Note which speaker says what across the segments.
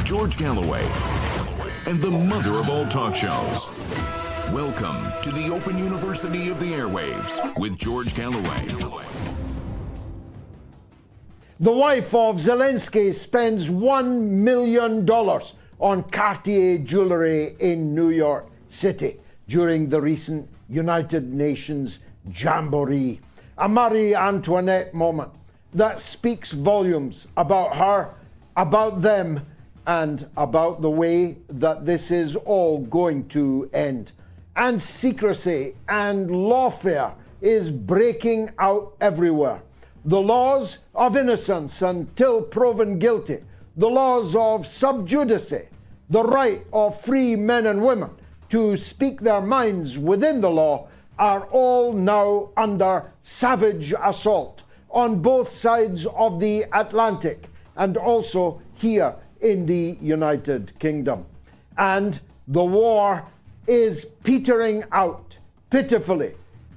Speaker 1: George Galloway, and the mother of all talk shows. Welcome to the Open University of the Airwaves with George Galloway.
Speaker 2: The wife of Zelensky spends $1 million on Cartier jewelry in New York City during the recent United Nations Jamboree. A Marie Antoinette moment that speaks volumes about her, about them, and about the way that this is all going to end. And secrecy and lawfare is breaking out everywhere. The laws of innocence until proven guilty, the laws of sub judice, the right of free men and women to speak their minds within the law are all now under savage assault on both sides of the Atlantic and also here in the United Kingdom. And the war is petering out pitifully,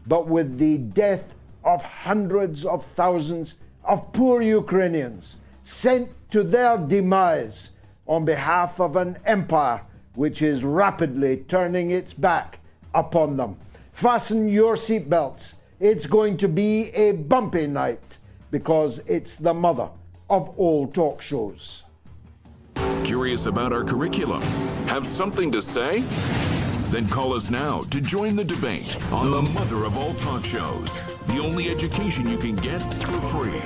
Speaker 2: but with the death of hundreds of thousands of poor Ukrainians sent to their demise on behalf of an empire which is rapidly turning its back upon them. Fasten your seatbelts. It's going to be a bumpy night because it's the mother of all talk shows.
Speaker 1: Curious about our curriculum? Have something to say? Then call us now to join the debate on the mother of all talk shows. The only education you can get for free.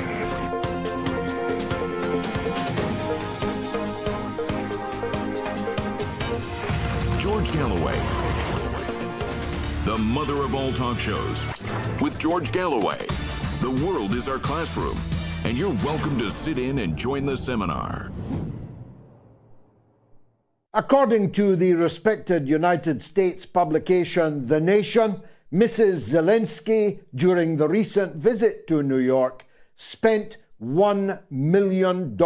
Speaker 1: George Galloway. The mother of all talk shows. With George Galloway. The world is our classroom, and you're welcome to sit in and join the seminar.
Speaker 2: According to the respected United States publication The Nation, Mrs. Zelensky, during the recent visit to New York, spent $1 million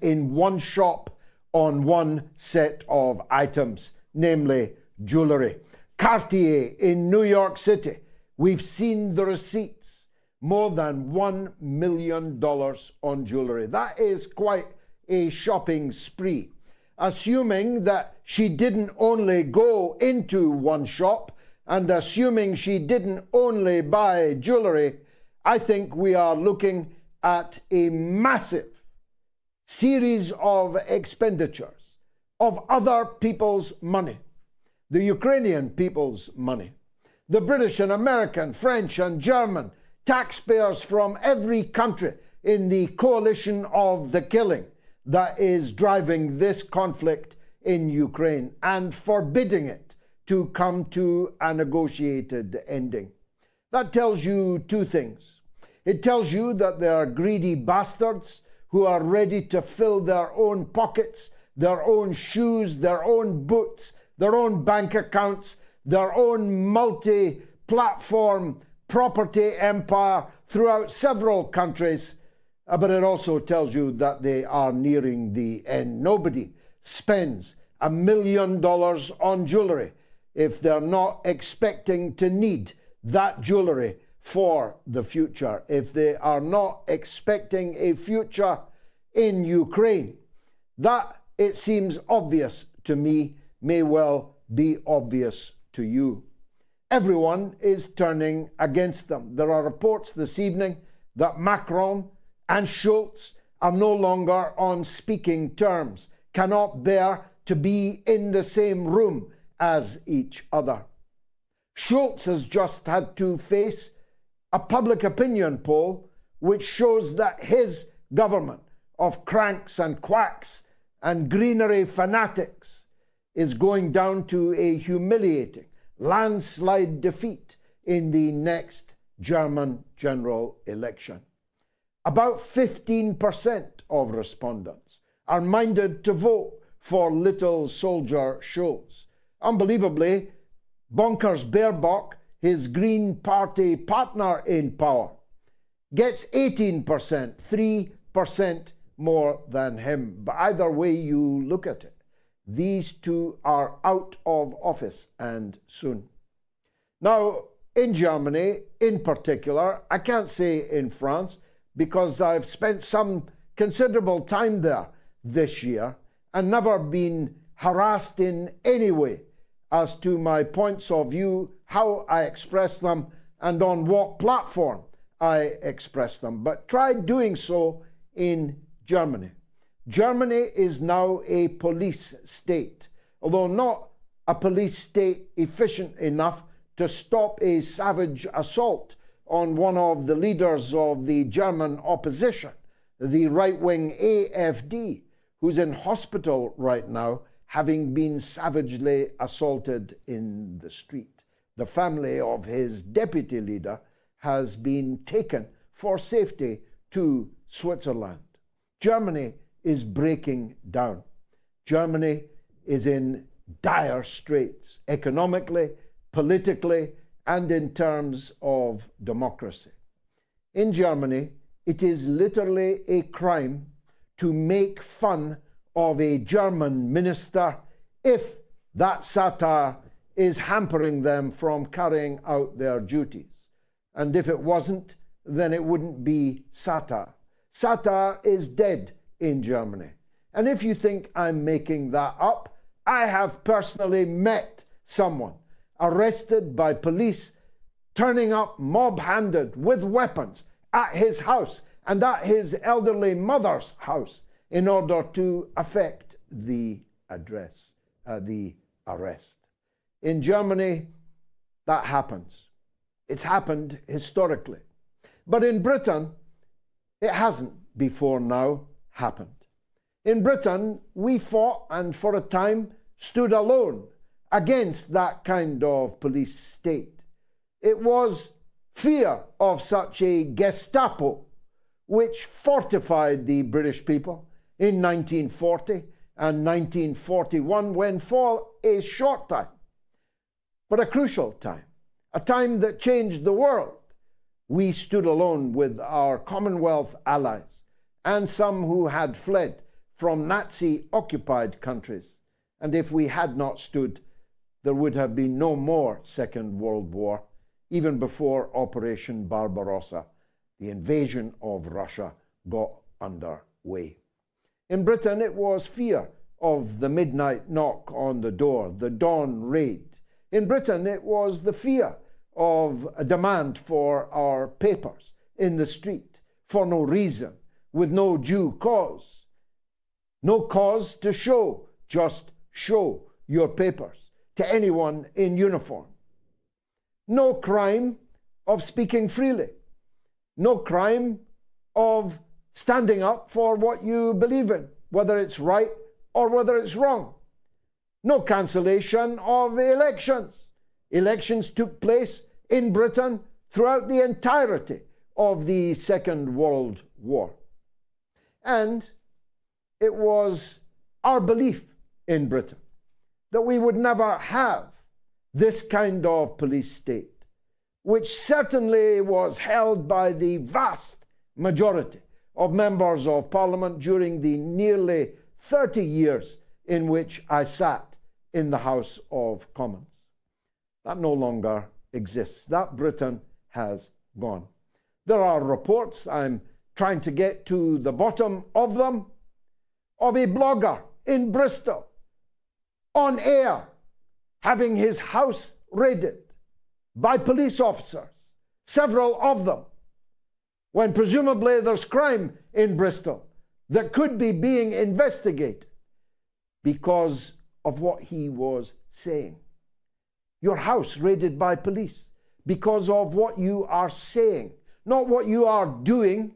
Speaker 2: in one shop on one set of items, namely jewelry. Cartier in New York City, we've seen the receipts, more than $1 million on jewelry. That is quite a shopping spree. Assuming that she didn't only go into one shop and assuming she didn't only buy jewelry, I think we are looking at a massive series of expenditures of other people's money, the Ukrainian people's money, the British and American, French and German taxpayers from every country in the coalition of the killing that is driving this conflict in Ukraine and forbidding it to come to a negotiated ending. That tells you two things. It tells you that there are greedy bastards who are ready to fill their own pockets, their own shoes, their own boots, their own bank accounts, their own multi-platform property empire throughout several countries. But it also tells you that they are nearing the end. Nobody spends $1 million on jewelry if they're not expecting to need that jewelry for the future, if they are not expecting a future in Ukraine. That, it seems obvious to me, may well be obvious to you. Everyone is turning against them. There are reports this evening that Macron and Schultz are no longer on speaking terms, cannot bear to be in the same room as each other. Schultz has just had to face a public opinion poll which shows that his government of cranks and quacks and greenery fanatics is going down to a humiliating landslide defeat in the next German general election. About 15% of respondents are minded to vote for little soldier Schultz. Unbelievably, bonkers Baerbock his Green Party partner in power, gets 18%, 3% more than him. But either way you look at it, these two are out of office, and soon. Now, in Germany in particular, I can't say in France because I've spent some considerable time there this year and never been harassed in any way as to my points of view, how I express them, and on what platform I express them. But try doing so in Germany. Germany is now a police state, although not a police state efficient enough to stop a savage assault on one of the leaders of the German opposition, the right-wing AfD, who's in hospital right now, having been savagely assaulted in the street. The family of his deputy leader has been taken for safety to Switzerland. Germany is breaking down. Germany is in dire straits, economically, politically, and in terms of democracy. In Germany, it is literally a crime to make fun of a German minister if that satire is hampering them from carrying out their duties. And if it wasn't, then it wouldn't be satire. Satire is dead in Germany. And if you think I'm making that up, I have personally met someone arrested by police turning up mob-handed with weapons at his house and at his elderly mother's house in order to effect the arrest. In Germany, that happens. It's happened historically. But in Britain, it hasn't before now happened. In Britain, we fought and for a time stood alone against that kind of police state. It was fear of such a Gestapo which fortified the British people in 1940 and 1941 when for a short time, but a crucial time, a time that changed the world, we stood alone with our Commonwealth allies and some who had fled from Nazi-occupied countries. And if we had not stood, there would have been no more Second World War, even before Operation Barbarossa, the invasion of Russia, got underway. In Britain, it was fear of the midnight knock on the door, the dawn raid. In Britain, it was the fear of a demand for our papers in the street for no reason, with no due cause. No cause to show, just show your papers to anyone in uniform. No crime of speaking freely. No crime of standing up for what you believe in, whether it's right or whether it's wrong. No cancellation of elections. Elections took place in Britain throughout the entirety of the Second World War. And it was our belief in Britain that we would never have this kind of police state, which certainly was held by the vast majority of members of Parliament during the nearly 30 years in which I sat in the House of Commons. That no longer exists. That Britain has gone. There are reports, I'm trying to get to the bottom of them, of a blogger in Bristol on air having his house raided by police officers, several of them, when presumably there's crime in Bristol that could be being investigated because of what he was saying. Your house raided by police because of what you are saying, not what you are doing,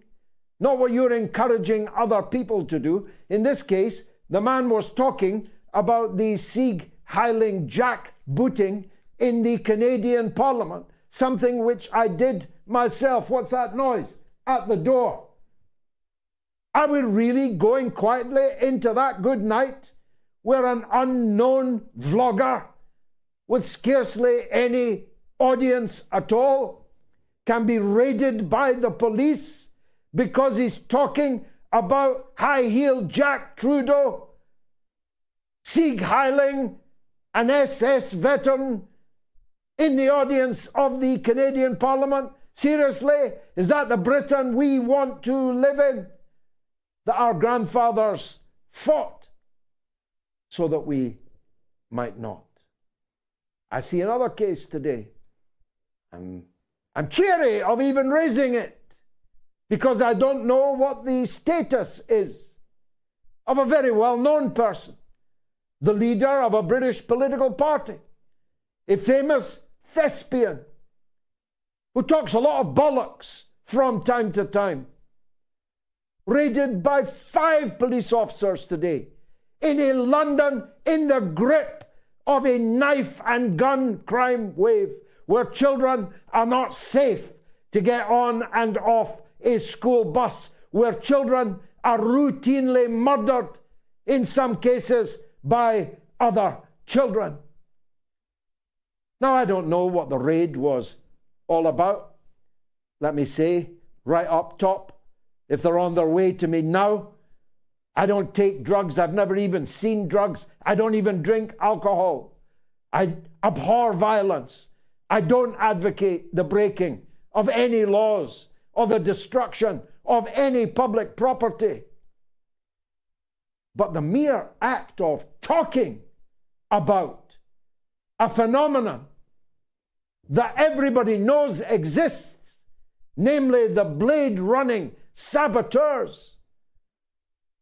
Speaker 2: not what you're encouraging other people to do. In this case, the man was talking about the Sieg Heiling jack booting in the Canadian Parliament, something which I did myself. What's that noise at the door? Are we really going quietly into that good night where an unknown vlogger with scarcely any audience at all can be raided by the police because he's talking about high-heeled Jack Trudeau, Sieg Heiling, an SS veteran, in the audience of the Canadian Parliament? Seriously? Is that the Britain we want to live in? That our grandfathers fought so that we might not. I see another case today. I'm cheery of even raising it because I don't know what the status is of a very well-known person, the leader of a British political party, a famous thespian who talks a lot of bollocks from time to time, raided by 5 police officers today in a London in the grip of a knife and gun crime wave, where children are not safe to get on and off a school bus, where children are routinely murdered, in some cases by other children. Now, I don't know what the raid was all about. Let me say, right up top, if they're on their way to me now, I don't take drugs. I've never even seen drugs. I don't even drink alcohol. I abhor violence. I don't advocate the breaking of any laws or the destruction of any public property. But the mere act of talking about a phenomenon that everybody knows exists, namely the blade-running saboteurs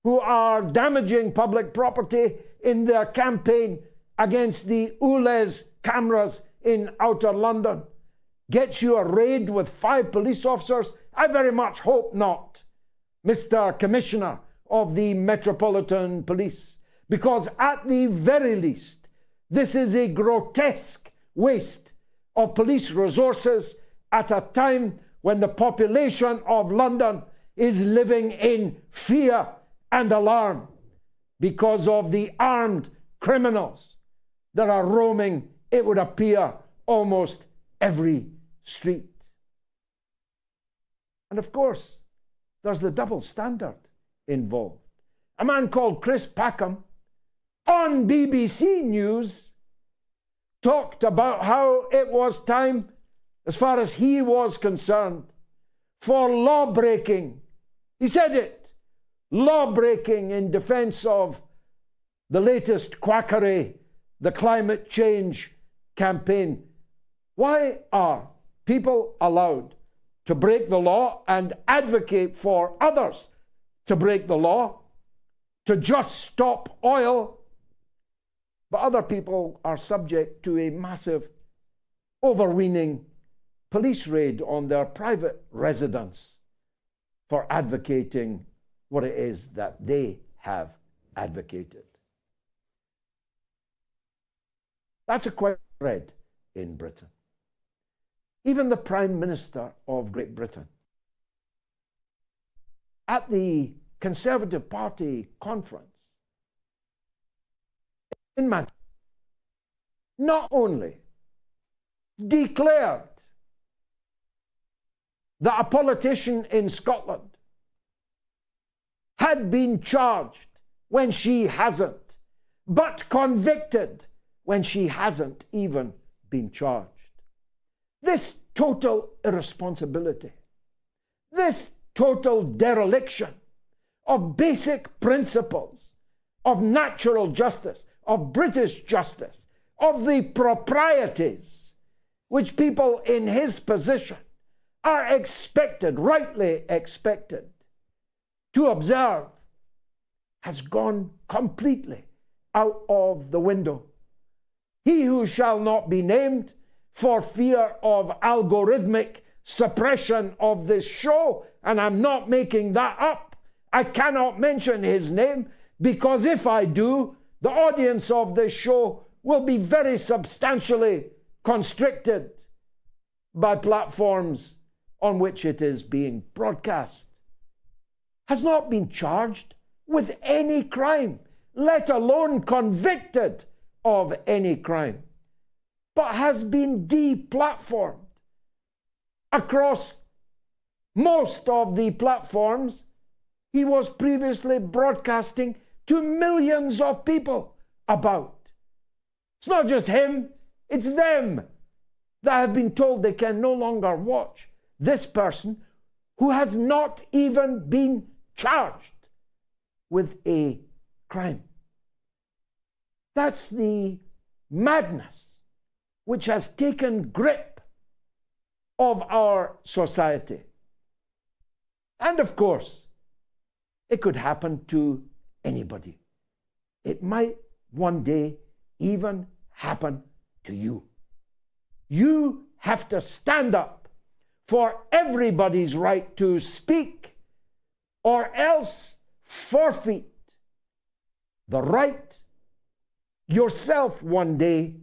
Speaker 2: who are damaging public property in their campaign against the ULEZ cameras in outer London, gets you a raid with 5 police officers? I very much hope not, Mr. Commissioner of the Metropolitan Police, because at the very least, this is a grotesque waste of police resources at a time when the population of London is living in fear and alarm because of the armed criminals that are roaming, it would appear, almost every street. And of course, there's the double standard involved. A man called Chris Packham on BBC News talked about how it was time, as far as he was concerned, for law-breaking. He said it, law-breaking in defense of the latest quackery, the climate change campaign. Why are people allowed to break the law and advocate for others to break the law, to just stop oil, but other people are subject to a massive, overweening police raid on their private residence for advocating what it is that they have advocated? That's a quite spread in Britain. Even the Prime Minister of Great Britain, at the Conservative Party conference in Manchester, not only declared that a politician in Scotland had been charged when she hasn't, but convicted when she hasn't even been charged. This total irresponsibility, this total dereliction of basic principles of natural justice, of British justice, of the proprieties which people in his position are expected, rightly expected, to observe, has gone completely out of the window. He who shall not be named, for fear of algorithmic suppression of this show, and I'm not making that up, I cannot mention his name, because if I do, the audience of this show will be very substantially constricted by platforms on which it is being broadcast, has not been charged with any crime, let alone convicted of any crime. but has been deplatformed. Across most of the platforms he was previously broadcasting to millions of people about. It's not just him, it's them that have been told they can no longer watch this person who has not even been charged with a crime. That's the madness which has taken grip of our society. And of course, it could happen to anybody. It might one day even happen to you. You have to stand up for everybody's right to speak, or else forfeit the right yourself one day,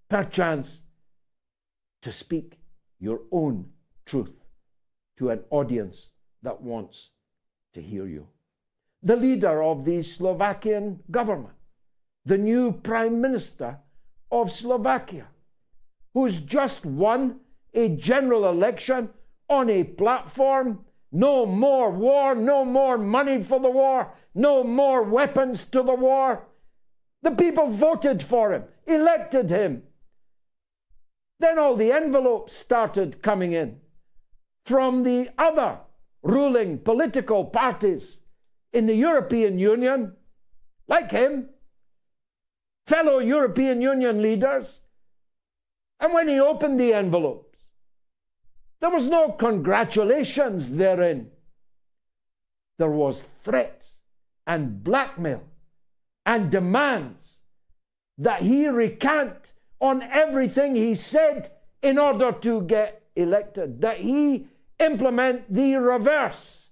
Speaker 2: perchance, to speak your own truth to an audience that wants to hear you. The leader of the Slovakian government, the new Prime Minister of Slovakia, who's just won a general election on a platform, no more war, no more money for the war, no more weapons to the war. The people voted for him, elected him. Then all the envelopes started coming in from the other ruling political parties in the European Union, like him, fellow European Union leaders. And when he opened the envelopes, there was no congratulations therein. There was threats and blackmail and demands that he recant on everything he said in order to get elected, that he implement the reverse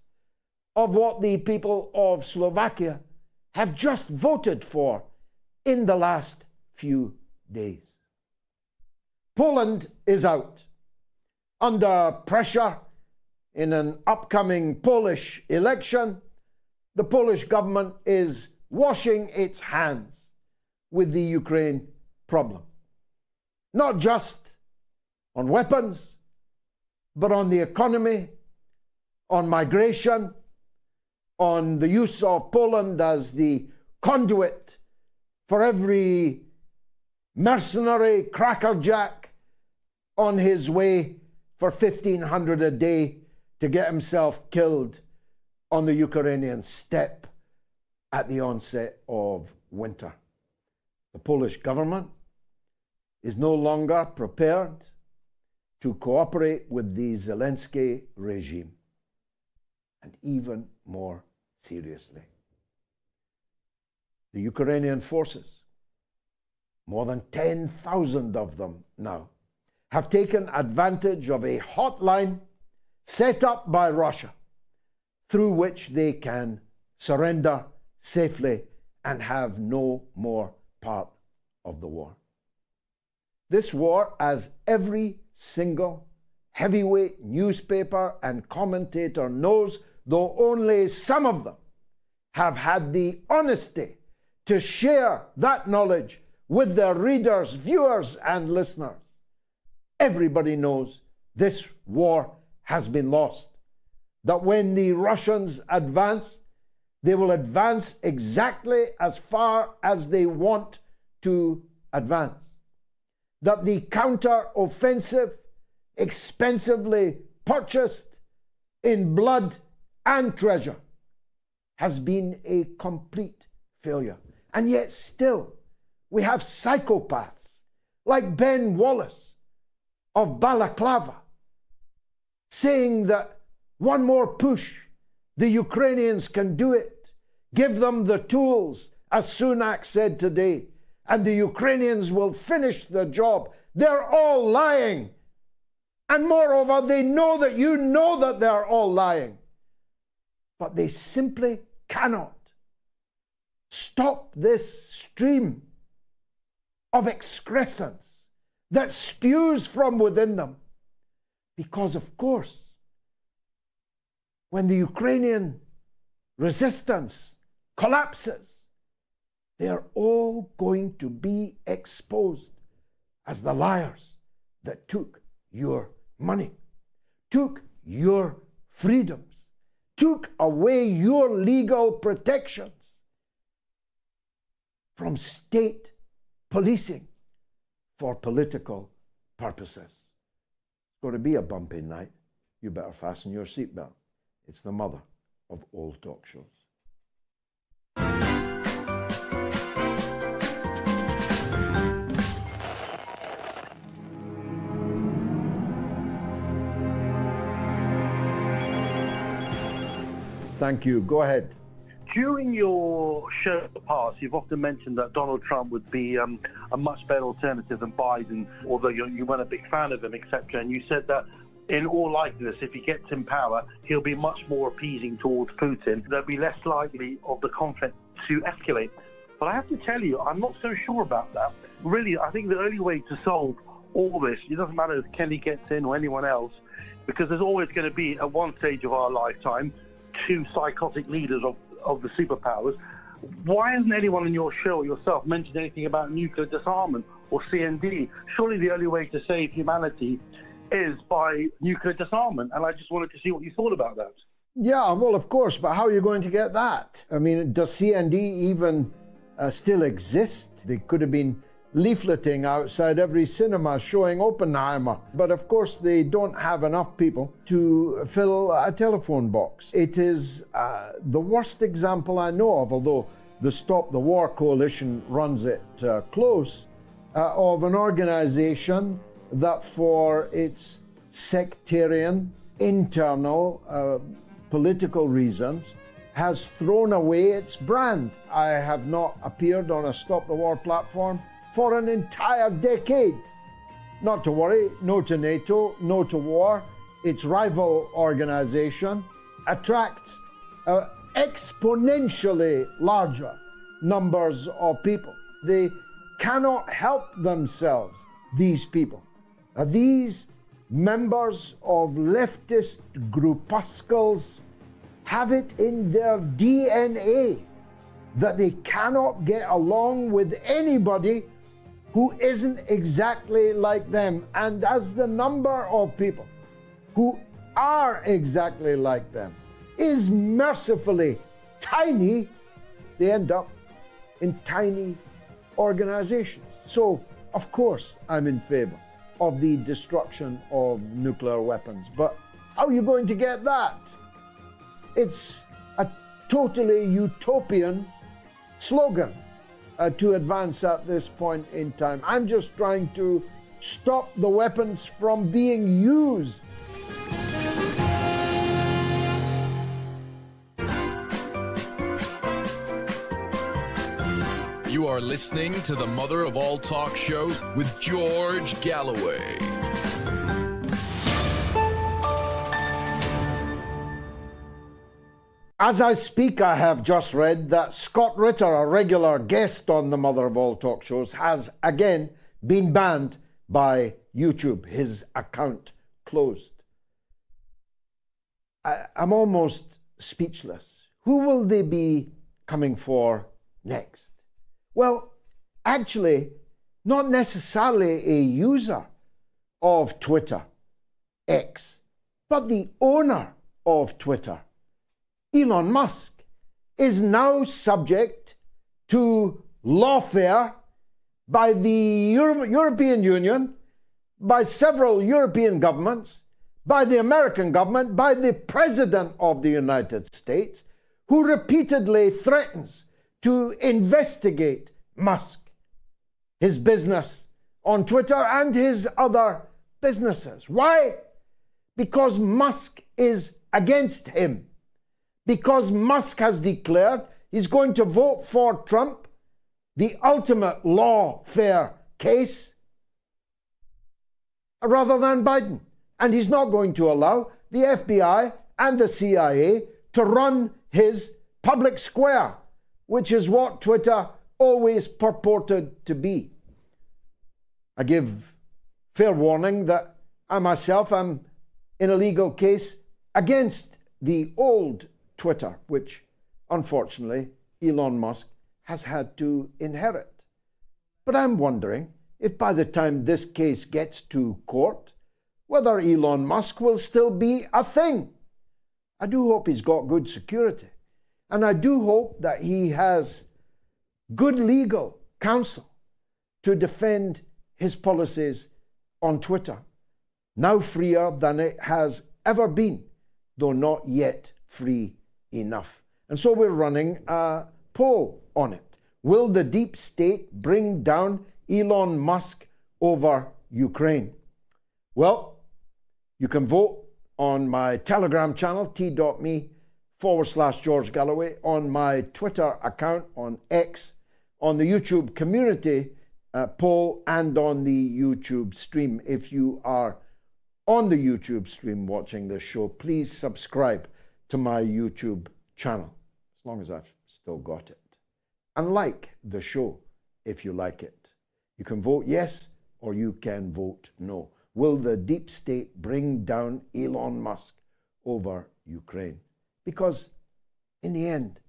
Speaker 2: of what the people of Slovakia have just voted for in the last few days. Poland is out. Under pressure in an upcoming Polish election, the Polish government is washing its hands with the Ukraine problem. Not just on weapons, but on the economy, on migration, on the use of Poland as the conduit for every mercenary crackerjack on his way for 1,500 a day to get himself killed on the Ukrainian steppe at the onset of winter. The Polish government is no longer prepared to cooperate with the Zelensky regime. And even more seriously, the Ukrainian forces, more than 10,000 of them now, have taken advantage of a hotline set up by Russia through which they can surrender safely and have no more part of the war. This war, as every single heavyweight newspaper and commentator knows, though only some of them have had the honesty to share that knowledge with their readers, viewers, and listeners, everybody knows this war has been lost. That when the Russians advance, they will advance exactly as far as they want to advance. That the counter-offensive, expensively purchased in blood and treasure, has been a complete failure. And yet still, we have psychopaths like BenWallace of Balaclava saying that one more push, the Ukrainians can do it. Give them the tools, as Sunak said today, and the Ukrainians will finish the job. They're all lying. And moreover, they know that you know that they're all lying. But they simply cannot stop this stream of excrescence that spews from within them. Because, of course, when the Ukrainian resistance collapses, they are all going to be exposed as the liars that took your money, took your freedoms, took away your legal protections from state policing for political purposes. It's going to be a bumpy night. You better fasten your seatbelt. It's the mother of all talk shows. Thank you. Go ahead.
Speaker 3: During your show in the past, you've often mentioned that Donald Trump would be a much better alternative than Biden, although you weren't a big fan of him, etc. And you said that in all likeliness, if he gets in power, he'll be much more appeasing towards Putin. There'll be less likely of the conflict to escalate. But I have to tell you, I'm not so sure about that. Really, I think the only way to solve all this, it doesn't matter if Kenny gets in or anyone else, because there's always going to be, at one stage of our lifetime, two psychotic leaders of the superpowers. Why hasn't anyone in your show or yourself mentioned anything about nuclear disarmament or CND? Surely the only way to save humanity is by nuclear disarmament. And I just wanted to see what you thought about that.
Speaker 2: Yeah, well, of course, but how are you going to get that? I mean, does CND even still exist? They could have been leafleting outside every cinema showing Oppenheimer. But of course, they don't have enough people to fill a telephone box. It is the worst example I know of, although the Stop the War Coalition runs it close, of an organization that for its sectarian, internal, political reasons has thrown away its brand. I have not appeared on a Stop the War platform for an entire decade. Not to worry, no to NATO, no to war. Its rival organization attracts exponentially larger numbers of people. They cannot help themselves, these people. These members of leftist groupuscles have it in their DNA that they cannot get along with anybody who isn't exactly like them. And as the number of people who are exactly like them is mercifully tiny, they end up in tiny organizations. So, of course, I'm in favor of the destruction of nuclear weapons. But how are you going to get that? It's a totally utopian slogan to advance at this point in time. I'm just trying to stop the weapons from being used.
Speaker 4: You are listening to the mother of all talk shows with George Galloway.
Speaker 2: As I speak, I have just read that Scott Ritter, a regular guest on the mother of all talk shows, has again been banned by YouTube. His account closed. I'm almost speechless. Who will they be coming for next? Well, actually, not necessarily a user of Twitter, X, but the owner of Twitter, Elon Musk, is now subject to lawfare by the European Union, by several European governments, by the American government, by the President of the United States, who repeatedly threatens to investigate Musk, his business on Twitter and his other businesses. Why? Because Musk is against him. Because Musk has declared he's going to vote for Trump, the ultimate lawfare case, rather than Biden. And he's not going to allow the FBI and the CIA to run his public square, which is what Twitter always purported to be. I give fair warning that I myself am in a legal case against the old Twitter, which unfortunately Elon Musk has had to inherit. But I'm wondering if by the time this case gets to court, whether Elon Musk will still be a thing. I do hope he's got good security. And I do hope that he has good legal counsel to defend his policies on Twitter, now freer than it has ever been, though not yet free enough. And so we're running a poll on it. Will the deep state bring down Elon Musk over Ukraine? Well, you can vote on my Telegram channel, t.me/George Galloway, on my Twitter account on X, on the YouTube community poll, and on the YouTube stream. If you are on the YouTube stream watching this show, please subscribe to my YouTube channel, as long as I've still got it. And like the show if you like it. You can vote yes or you can vote no. Will the deep state bring down Elon Musk over Ukraine? Because in the end,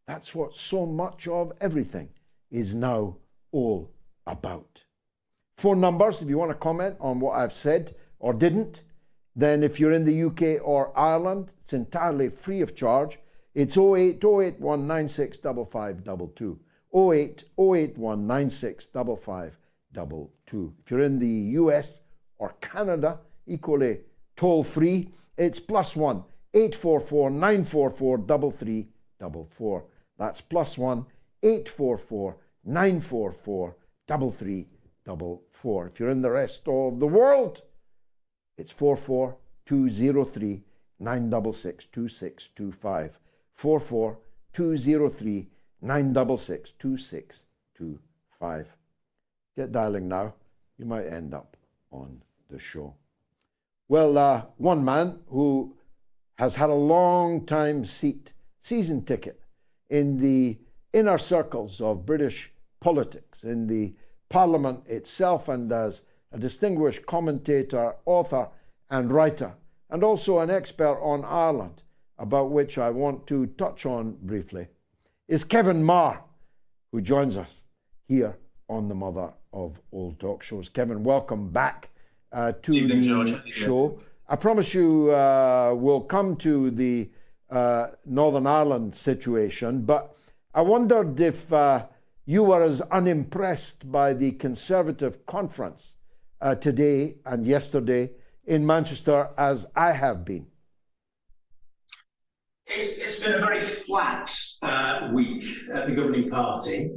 Speaker 2: that's what so much of everything is now all about. Phone numbers, if you want to comment on what I've said or didn't, then if you're in the UK or Ireland, it's entirely free of charge. It's 0881965522. 0881965522. If you're in the US or Canada, equally toll-free, it's +1 844 944 3344. That's +1 844 944 3344. If you're in the rest of the world, it's 44203 966 2625. 44203 966 2625. Get dialing now. You might end up on the show. Well, one man who has had a long time season ticket in the inner circles of British politics, in the Parliament itself, and as a distinguished commentator, author and writer, and also an expert on Ireland, about which I want to touch on briefly, is Kevin Marr, who joins us here on the Mother of All Talk Shows. Kevin, welcome back to
Speaker 5: Evening,
Speaker 2: the
Speaker 5: George.
Speaker 2: show. I promise you we'll come to the Northern Ireland situation, but I wondered if you were as unimpressed by the Conservative conference today and yesterday in Manchester as I have been.
Speaker 5: It's been a very flat week at the governing party.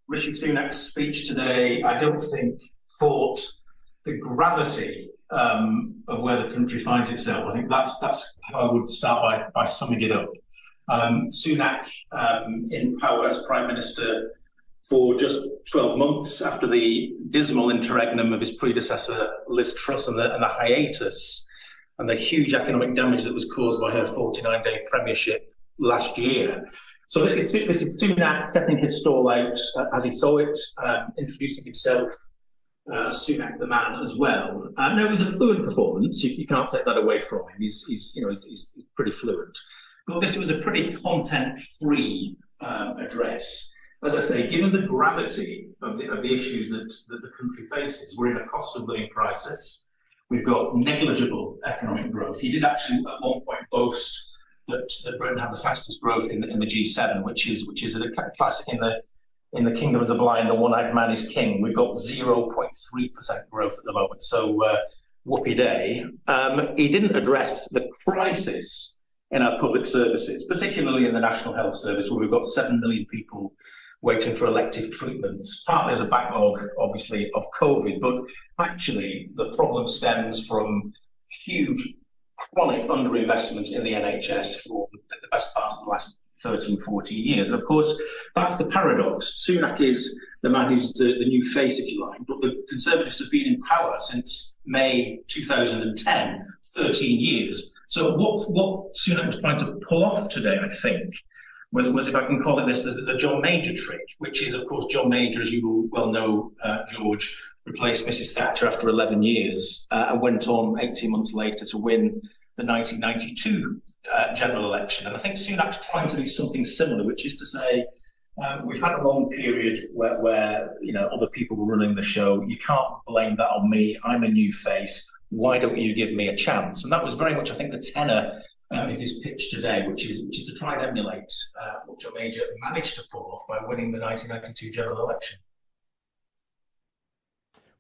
Speaker 5: Rishi Sunak's speech today, I don't think, caught the gravity of where the country finds itself. I think that's how I would start by summing it up. Sunak in power as Prime Minister for just 12 months after the dismal interregnum of his predecessor, Liz Truss, and the hiatus and the huge economic damage that was caused by her 49-day premiership last year. So this is Sunak setting his stall out as he saw it, introducing himself, Sunak the man as well. No, it was a fluent performance. You can't take that away from him. He's pretty fluent. But this was a pretty content-free address. As I say, given the gravity of the issues that the country faces, we're in a cost of living crisis. We've got negligible economic growth. He did actually at one point boast that Britain had the fastest growth in the G7, which is a classic in the kingdom of the blind. The one-eyed man is king. We've got 0.3% growth at the moment. So whoopee day. He didn't address the crisis in our public services, particularly in the National Health Service, where we've got 7 million people waiting for elective treatments. Partly as a backlog, obviously, of COVID, but actually the problem stems from huge chronic underinvestment in the NHS for the best part of the last 13, 14 years. Of course, that's the paradox. Sunak is the man who's the new face, if you like, but the Conservatives have been in power since May 2010, 13 years. So what Sunak was trying to pull off today, I think, was, if I can call it this, the John Major trick, which is, of course, John Major, as you will well know, George, replaced Mrs. Thatcher after 11 years and went on 18 months later to win the 1992 general election. And I think Sunak's trying to do something similar, which is to say, We've had a long period where other people were running the show. You can't blame that on me. I'm a new face. Why don't you give me a chance? And that was very much, I think, the tenor of his pitch today, which is to try and emulate what Joe Major managed to pull off by winning the 1992 general election.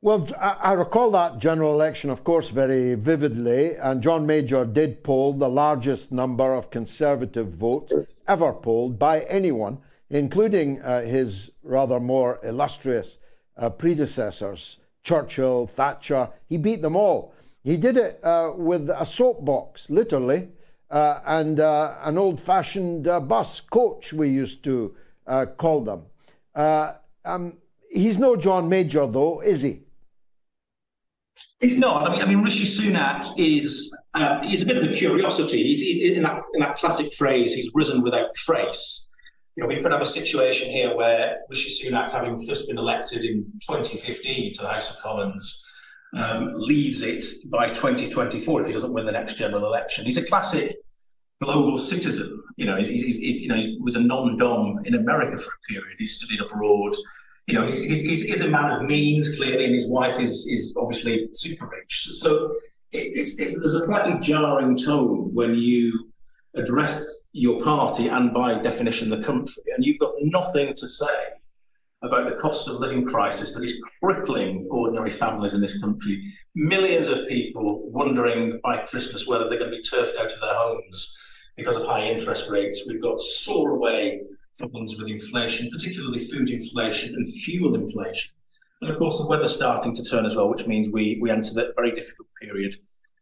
Speaker 2: Well, I recall that general election, of course, very vividly, and John Major did poll the largest number of Conservative votes ever polled by anyone, including his rather more illustrious predecessors, Churchill, Thatcher. He beat them all. He did it with a soapbox, literally, and an old-fashioned bus, coach, we used to call them. He's no John Major, though, is he?
Speaker 5: He's not. I mean, Rishi Sunak is a bit of a curiosity. He's in that classic phrase, he's risen without trace. We could have a situation here where Rishi Sunak, having first been elected in 2015 to the House of Commons, leaves it by 2024 if he doesn't win the next general election. He's a classic global citizen. He was a non-dom in America for a period. He studied abroad. He's a man of means, clearly, and his wife is obviously super rich. So there's a slightly jarring tone when you address your party and, by definition, the country, and you've got nothing to say about the cost of living crisis that is crippling ordinary families in this country. Millions of people wondering by Christmas whether they're going to be turfed out of their homes because of high interest rates. We've got sore away problems with inflation, particularly food inflation and fuel inflation. And of course, the weather's starting to turn as well, which means we enter that very difficult period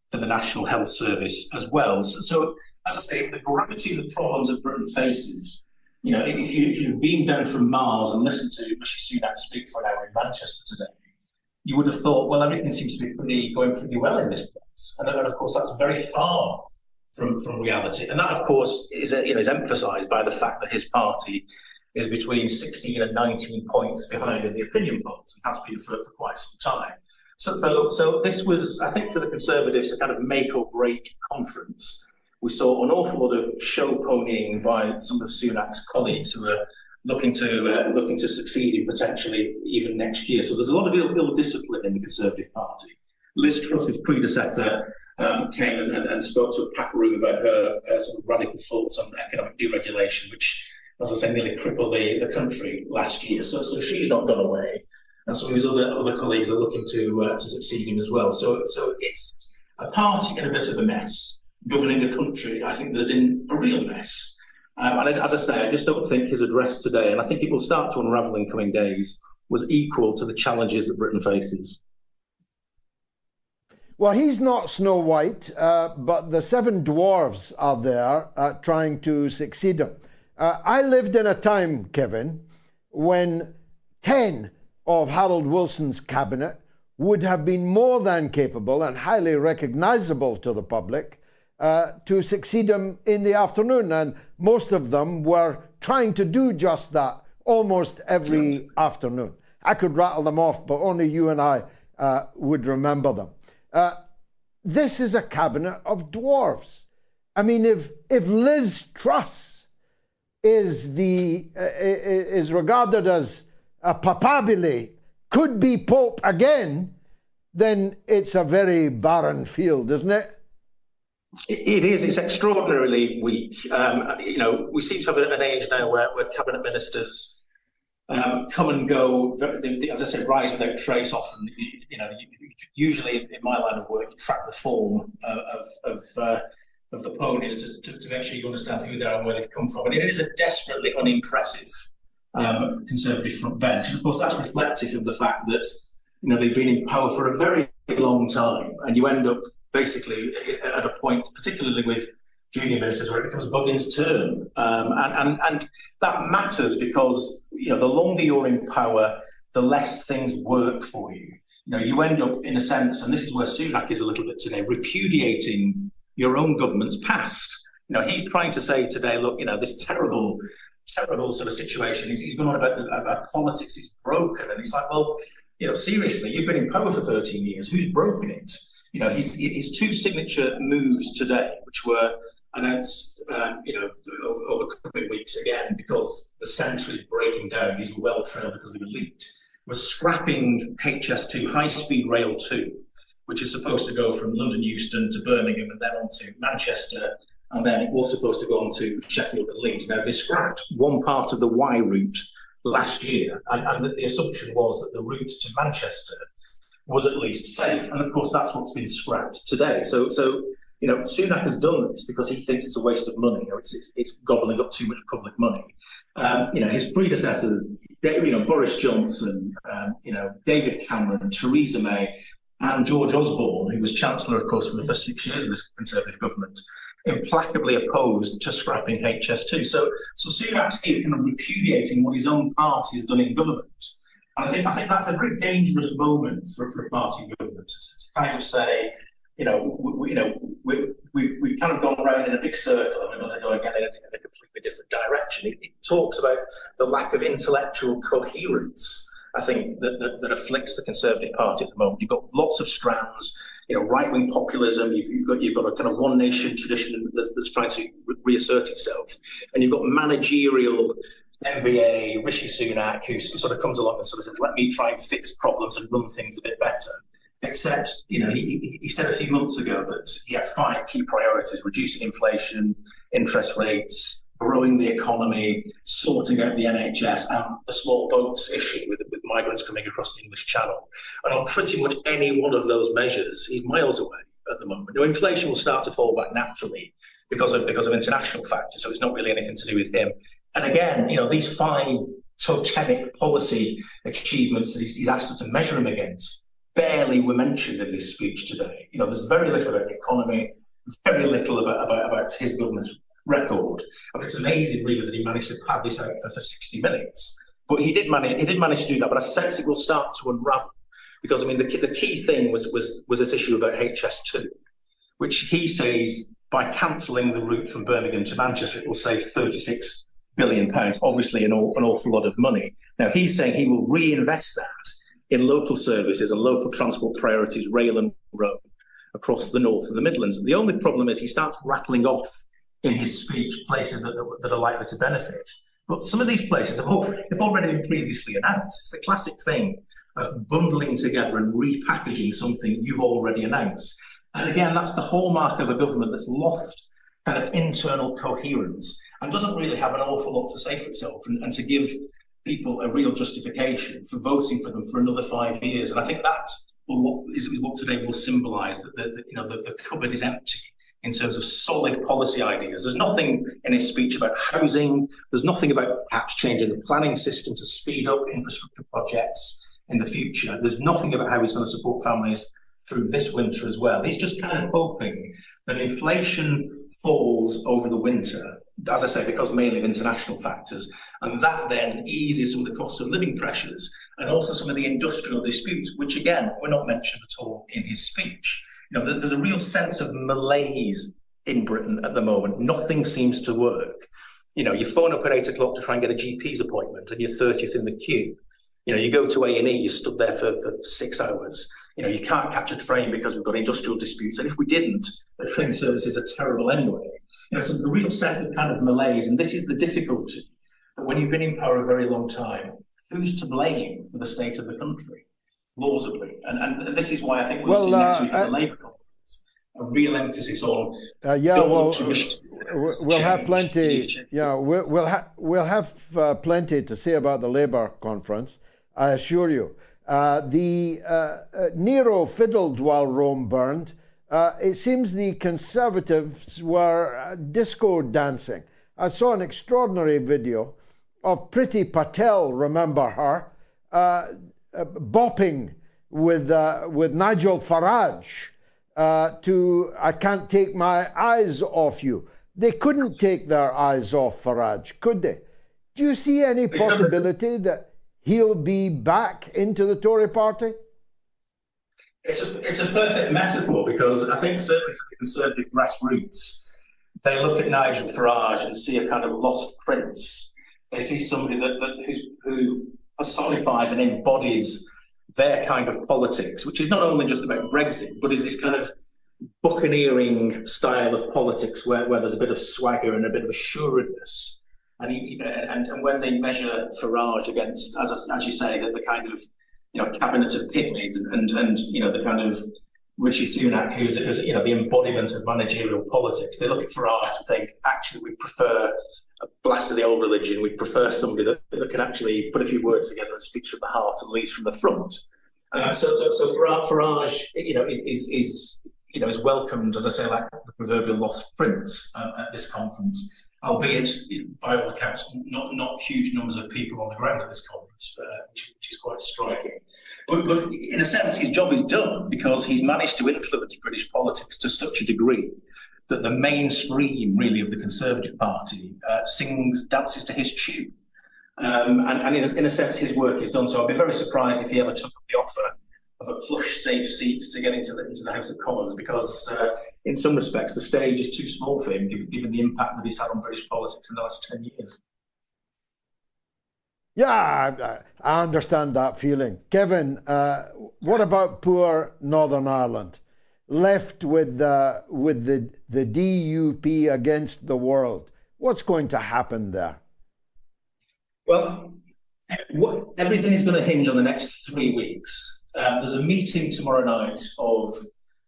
Speaker 5: for the National Health Service as well. So as I say, the gravity of the problems that Britain faces, if you've been down from Mars and listened to Rishi Sunak speak for an hour in Manchester today, you would have thought, well, everything seems to be going pretty well in this place. And of course, that's very far from reality. And that, of course, is emphasised by the fact that his party is between 16 and 19 points behind in the opinion polls, and has been for quite some time. So this was, I think, for the Conservatives, a kind of make or break conference. We saw an awful lot of show ponying by some of Sunak's colleagues who are looking to succeed in potentially even next year. So there's a lot of ill discipline in the Conservative Party. Liz Truss's predecessor came and spoke to a packed room about her sort of radical thoughts on economic deregulation, which, as I say, nearly crippled the country last year. So she's not gone away, and some of his other colleagues are looking to succeed him as well. So it's a party in a bit of a mess, governing a country, I think, that's in a real mess. And as I say, I just don't think his address today, and I think it will start to unravel in coming days, was equal to the challenges that Britain faces.
Speaker 2: Well, he's not Snow White, but the 7 dwarves are there trying to succeed him. I lived in a time, Kevin, when 10 of Harold Wilson's cabinet would have been more than capable and highly recognisable to the public to succeed him in the afternoon. And most of them were trying to do just that almost every afternoon. I could rattle them off, but only you and I would remember them. This is a cabinet of dwarfs. I mean, if Liz Truss is regarded as a papabile, could be Pope again, then it's a very barren field, isn't it?
Speaker 5: It is. It's extraordinarily weak. We seem to have an age now where cabinet ministers come and go. As I said, rise without trace. Often, usually in my line of work, you track the form of the ponies to make sure you understand who they are and where they've come from. And it is a desperately unimpressive Conservative front bench. And of course, that's reflective of the fact that they've been in power for a very long time, and you end up basically at a point, particularly with junior ministers, where it becomes Buggins' turn. And that matters because, the longer you're in power, the less things work for you. You end up, in a sense, and this is where Sunak is a little bit today, repudiating your own government's past. He's trying to say today, look, this terrible sort of situation, he's going on about politics is broken. And it's like, well, seriously, you've been in power for 13 years. Who's broken it? His 2 signature moves today, which were announced, over coming weeks again, because the centre is breaking down. These were well trailed because they were leaked. We're scrapping HS2, High Speed Rail 2, which is supposed to go from London Euston to Birmingham and then on to Manchester, and then it was supposed to go on to Sheffield and Leeds. Now, they scrapped one part of the Y route last year, and the assumption was that the route to Manchester was at least safe. And of course, that's what's been scrapped today. So Sunak has done this because he thinks it's a waste of money, or it's gobbling up too much public money. His predecessors, Boris Johnson, David Cameron, Theresa May, and George Osborne, who was Chancellor, of course, for the first 6 years of this Conservative government, implacably opposed to scrapping HS2. So Sunak's here kind of repudiating what his own party has done in government. I think that's a very dangerous moment for a party government to kind of say, we've kind of gone around in a big circle and we're going to go again in a completely different direction. It talks about the lack of intellectual coherence, I think, that afflicts the Conservative Party at the moment. You've got lots of strands, right-wing populism. You've got a kind of one nation tradition that's trying to reassert itself, and you've got managerial MBA Rishi Sunak, who sort of comes along and sort of says, "Let me try and fix problems and run things a bit better." Except, he said a few months ago that he had 5 key priorities: reducing inflation, interest rates, growing the economy, sorting out the NHS, and the small boats issue with migrants coming across the English Channel. And on pretty much any one of those measures, he's miles away at the moment. Inflation will start to fall back naturally because of international factors, so it's not really anything to do with him. And again, these 5 totemic policy achievements that he's asked us to measure him against barely were mentioned in this speech today. There's very little about the economy, very little about his government's record. I mean, it's amazing, really, that he managed to pad this out for 60 minutes. But he did manage to do that. But I sense it will start to unravel, because the key thing was this issue about HS2, which he says by cancelling the route from Birmingham to Manchester, it will save £36 billion. Obviously, an awful lot of money. Now he's saying he will reinvest that in local services and local transport priorities, rail and road, across the north and the Midlands. The only problem is he starts rattling off in his speech places that are likely to benefit. But some of these places have already been previously announced. It's the classic thing of bundling together and repackaging something you've already announced. And again, that's the hallmark of a government that's lost kind of internal coherence and doesn't really have an awful lot to say for itself and to give people a real justification for voting for them for another 5 years. And I think that is what today will symbolise, that the cupboard is empty in terms of solid policy ideas. There's nothing in his speech about housing. There's nothing about perhaps changing the planning system to speed up infrastructure projects in the future. There's nothing about how he's going to support families through this winter as well. He's just kind of hoping that inflation falls over the winter, as I say, because mainly of international factors, and that then eases some of the cost of living pressures and also some of the industrial disputes, which again were not mentioned at all in his speech. There's a real sense of malaise in Britain at the moment. Nothing seems to work. You phone up at 8 o'clock to try and get a GP's appointment and you're 30th in the queue. You go to A&E, you're stood there for 6 hours. You can't catch a train because we've got industrial disputes. And if we didn't, the train services are terrible anyway. So the real sense of kind of malaise. And this is the difficulty. When you've been in power a very long time, who's to blame for the state of the country? Plausibly. And this is why I think we'll see next week at the Labour conference a real emphasis on
Speaker 2: we'll have plenty. Yeah, we'll have plenty to say about the Labour conference, I assure you. Nero fiddled while Rome burned. It seems the Conservatives were disco dancing. I saw an extraordinary video of Priti Patel, remember her, bopping with Nigel Farage to "I Can't Take My Eyes Off You." They couldn't take their eyes off Farage, could they? Do you see any possibility that he'll be back into the Tory party?
Speaker 5: It's a perfect metaphor, because I think certainly for the Conservative grassroots, they look at Nigel Farage and see a kind of lost prince. They see somebody who personifies and embodies their kind of politics, which is not only just about Brexit, but is this kind of buccaneering style of politics where there's a bit of swagger and a bit of assuredness. And when they measure Farage against, as you say, the kind of cabinet of pygmies and the kind of Rishi Sunak, who's the embodiment of managerial politics, they look at Farage and think, actually, we prefer a blast of the old religion. We prefer somebody that can actually put a few words together and speaks from the heart and leads from the front. So Farage, is welcomed, as I say, like the proverbial lost prince at this conference, albeit by all accounts not huge numbers of people on the ground at this conference, which is quite striking. But in a sense, his job is done because he's managed to influence British politics to such a degree that the mainstream, really, of the Conservative Party dances to his tune. And in a sense, his work is done. So I'd be very surprised if he ever took up the offer of a plush safe seat to get into the House of Commons, because in some respects, the stage is too small for him, given the impact that he's had on British politics in the last 10 years.
Speaker 2: Yeah, I understand that feeling. Kevin, what about poor Northern Ireland? Left with the DUP against the world. What's going to happen there?
Speaker 5: Well, everything is going to hinge on the next 3 weeks. There's a meeting tomorrow night of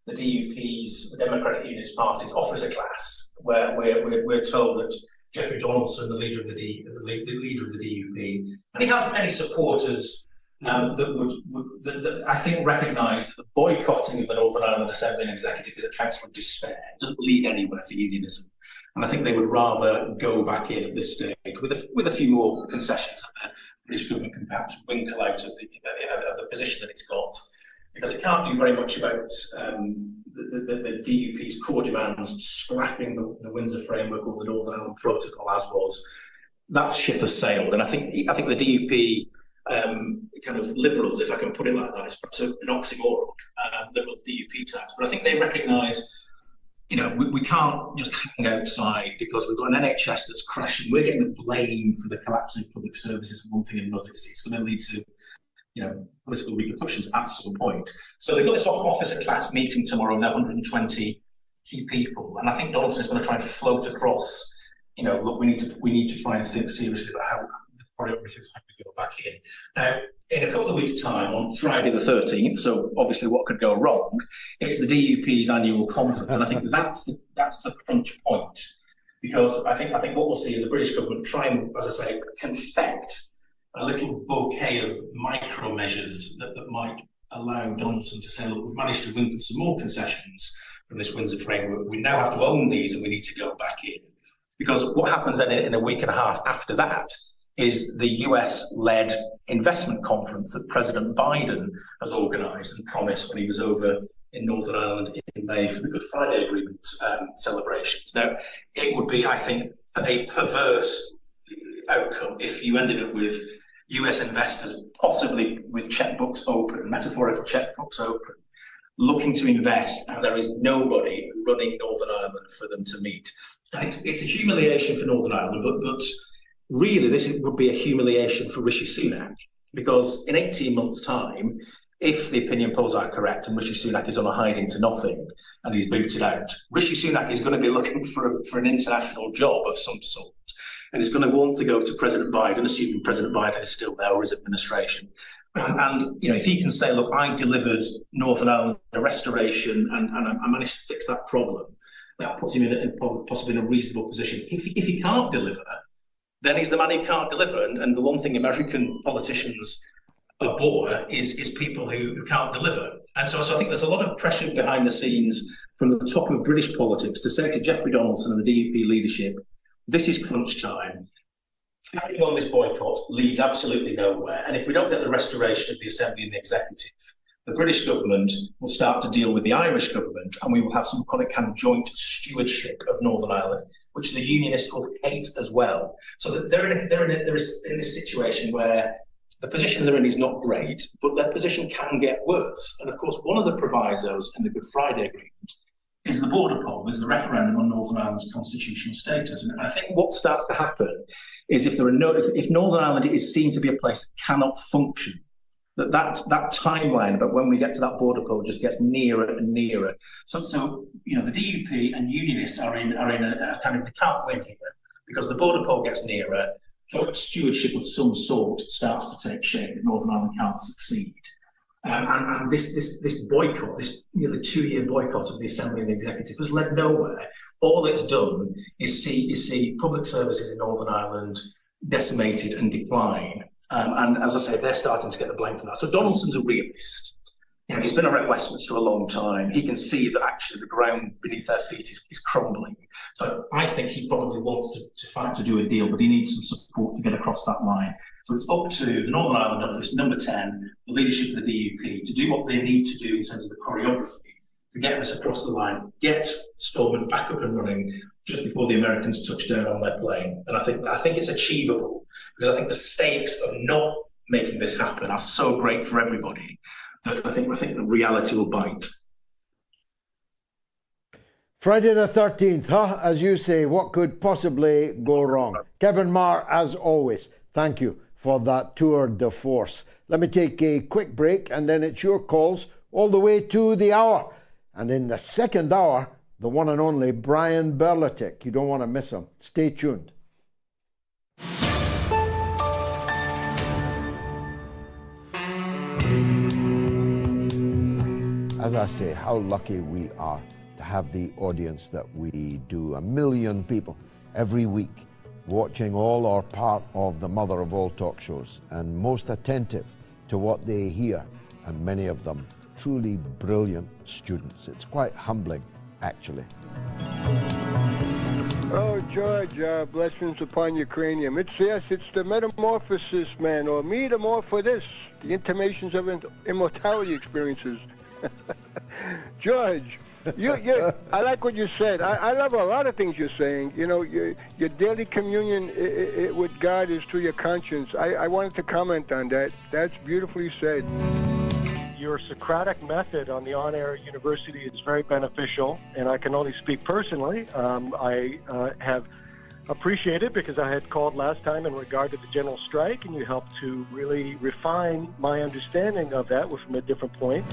Speaker 5: the DUP's, the Democratic Unionist Party's officer class, where we're told that Jeffrey Donaldson, the leader of the DUP, and he has many supporters that I think recognise that the boycotting of the Northern Ireland Assembly and Executive is a counsel of despair. It doesn't lead anywhere for unionism. And I think they would rather go back in at this stage with a few more concessions that the British government can perhaps winkle out of the position that it's got, because it can't do very much about the DUP's core demands, scrapping the Windsor Framework or the Northern Ireland Protocol as was. That ship has sailed, and I think the DUP kind of liberals, if I can put it like that, it's perhaps an oxymoron, liberal DUP types, but I think they recognise. We can't just hang outside because we've got an NHS that's crashing. We're getting the blame for the collapsing public services and one thing and another. It's going to lead to, political repercussions at some point. So they've got this officer class meeting tomorrow, and they're 120 key people. And I think Donaldson is going to try and float across, look, we need to try and think seriously about how the choreography is how we go back in. Now, in a couple of weeks' time, on Friday the 13th, so obviously what could go wrong, it's the DUP's annual conference, and I think that's the crunch point, because I think what we'll see is the British government try and, as I say, confect a little bouquet of micro measures that might allow Donaldson to say, look, we've managed to win some more concessions from this Windsor Framework. We now have to own these, and we need to go back in, because what happens then in a week and a half after that is the US-led investment conference that President Biden has organised and promised when he was over in Northern Ireland in May for the Good Friday Agreement celebrations. Now, it would be, I think, a perverse outcome if you ended up with US investors, possibly with checkbooks open, metaphorical checkbooks open, looking to invest, and there is nobody running Northern Ireland for them to meet. And it's a humiliation for Northern Ireland, but really, this would be a humiliation for Rishi Sunak, because in 18 months' time, if the opinion polls are correct and Rishi Sunak is on a hiding to nothing and he's booted out, Rishi Sunak is going to be looking for an international job of some sort, and he's going to want to go to President Biden, assuming President Biden is still there or his administration. And if he can say, look, I delivered Northern Ireland a restoration and I managed to fix that problem, that puts him possibly in a reasonable position. If he can't deliver, then he's the man who can't deliver. And the one thing American politicians abhor is people who can't deliver. And so I think there's a lot of pressure behind the scenes from the top of British politics to say to Jeffrey Donaldson and the DUP leadership, this is crunch time. Carrying on this boycott leads absolutely nowhere. And if we don't get the restoration of the Assembly and the Executive, the British government will start to deal with the Irish government, and we will have some kind of joint stewardship of Northern Ireland, which the Unionists will hate as well. So that they're in this situation where the position they're in is not great, but their position can get worse. And of course, one of the provisos in the Good Friday Agreement is the border poll, is the referendum on Northern Ireland's constitutional status. And I think what starts to happen is if Northern Ireland is seen to be a place that cannot function that timeline, but when we get to that border poll, just gets nearer and nearer. So you know, the DUP and Unionists are in a kind of, they can't win here because the border poll gets nearer. Joint stewardship of some sort starts to take shape if Northern Ireland can't succeed. And this boycott, this nearly 2-year boycott of the Assembly and the Executive has led nowhere. All it's done is see public services in Northern Ireland decimated and decline. And as I say, they're starting to get the blame for that. So Donaldson's a realist. You know, he's been around Westminster a long time. He can see that actually the ground beneath their feet is crumbling. So I think he probably wants to fight to do a deal, but he needs some support to get across that line. So it's up to the Northern Ireland office, number 10, the leadership of the DUP, to do what they need to do in terms of the choreography to get this across the line, get Stormont back up and running just before the Americans touch down on their plane. And I think it's achievable, because I think the stakes of not making this happen are so great for everybody that I think the reality will bite.
Speaker 2: Friday the 13th, huh? As you say, what could possibly go wrong? Kevin Marr, as always, thank you for that tour de force. Let me take a quick break, and then it's your calls all the way to the hour. And in the second hour, the one and only Brian Berletic. You don't want to miss him. Stay tuned. As I say, how lucky we are to have the audience that we do. 1 million people every week watching all or part of the mother of all talk shows, and most attentive to what they hear, and many of them truly brilliant students. It's quite humbling, actually.
Speaker 6: Oh, George, blessings upon Ukrainian. It's the metamorphosis, man, or metamorphosis, the intimations of immortality experiences. George, I like what you said. I love a lot of things you're saying. You know, your daily communion with God is through your conscience. I wanted to comment on that. That's beautifully said.
Speaker 7: Your Socratic method on the on-air university is very beneficial, and I can only speak personally. I have appreciated, because I had called last time in regard to the general strike, and you helped to really refine my understanding of that from a different point.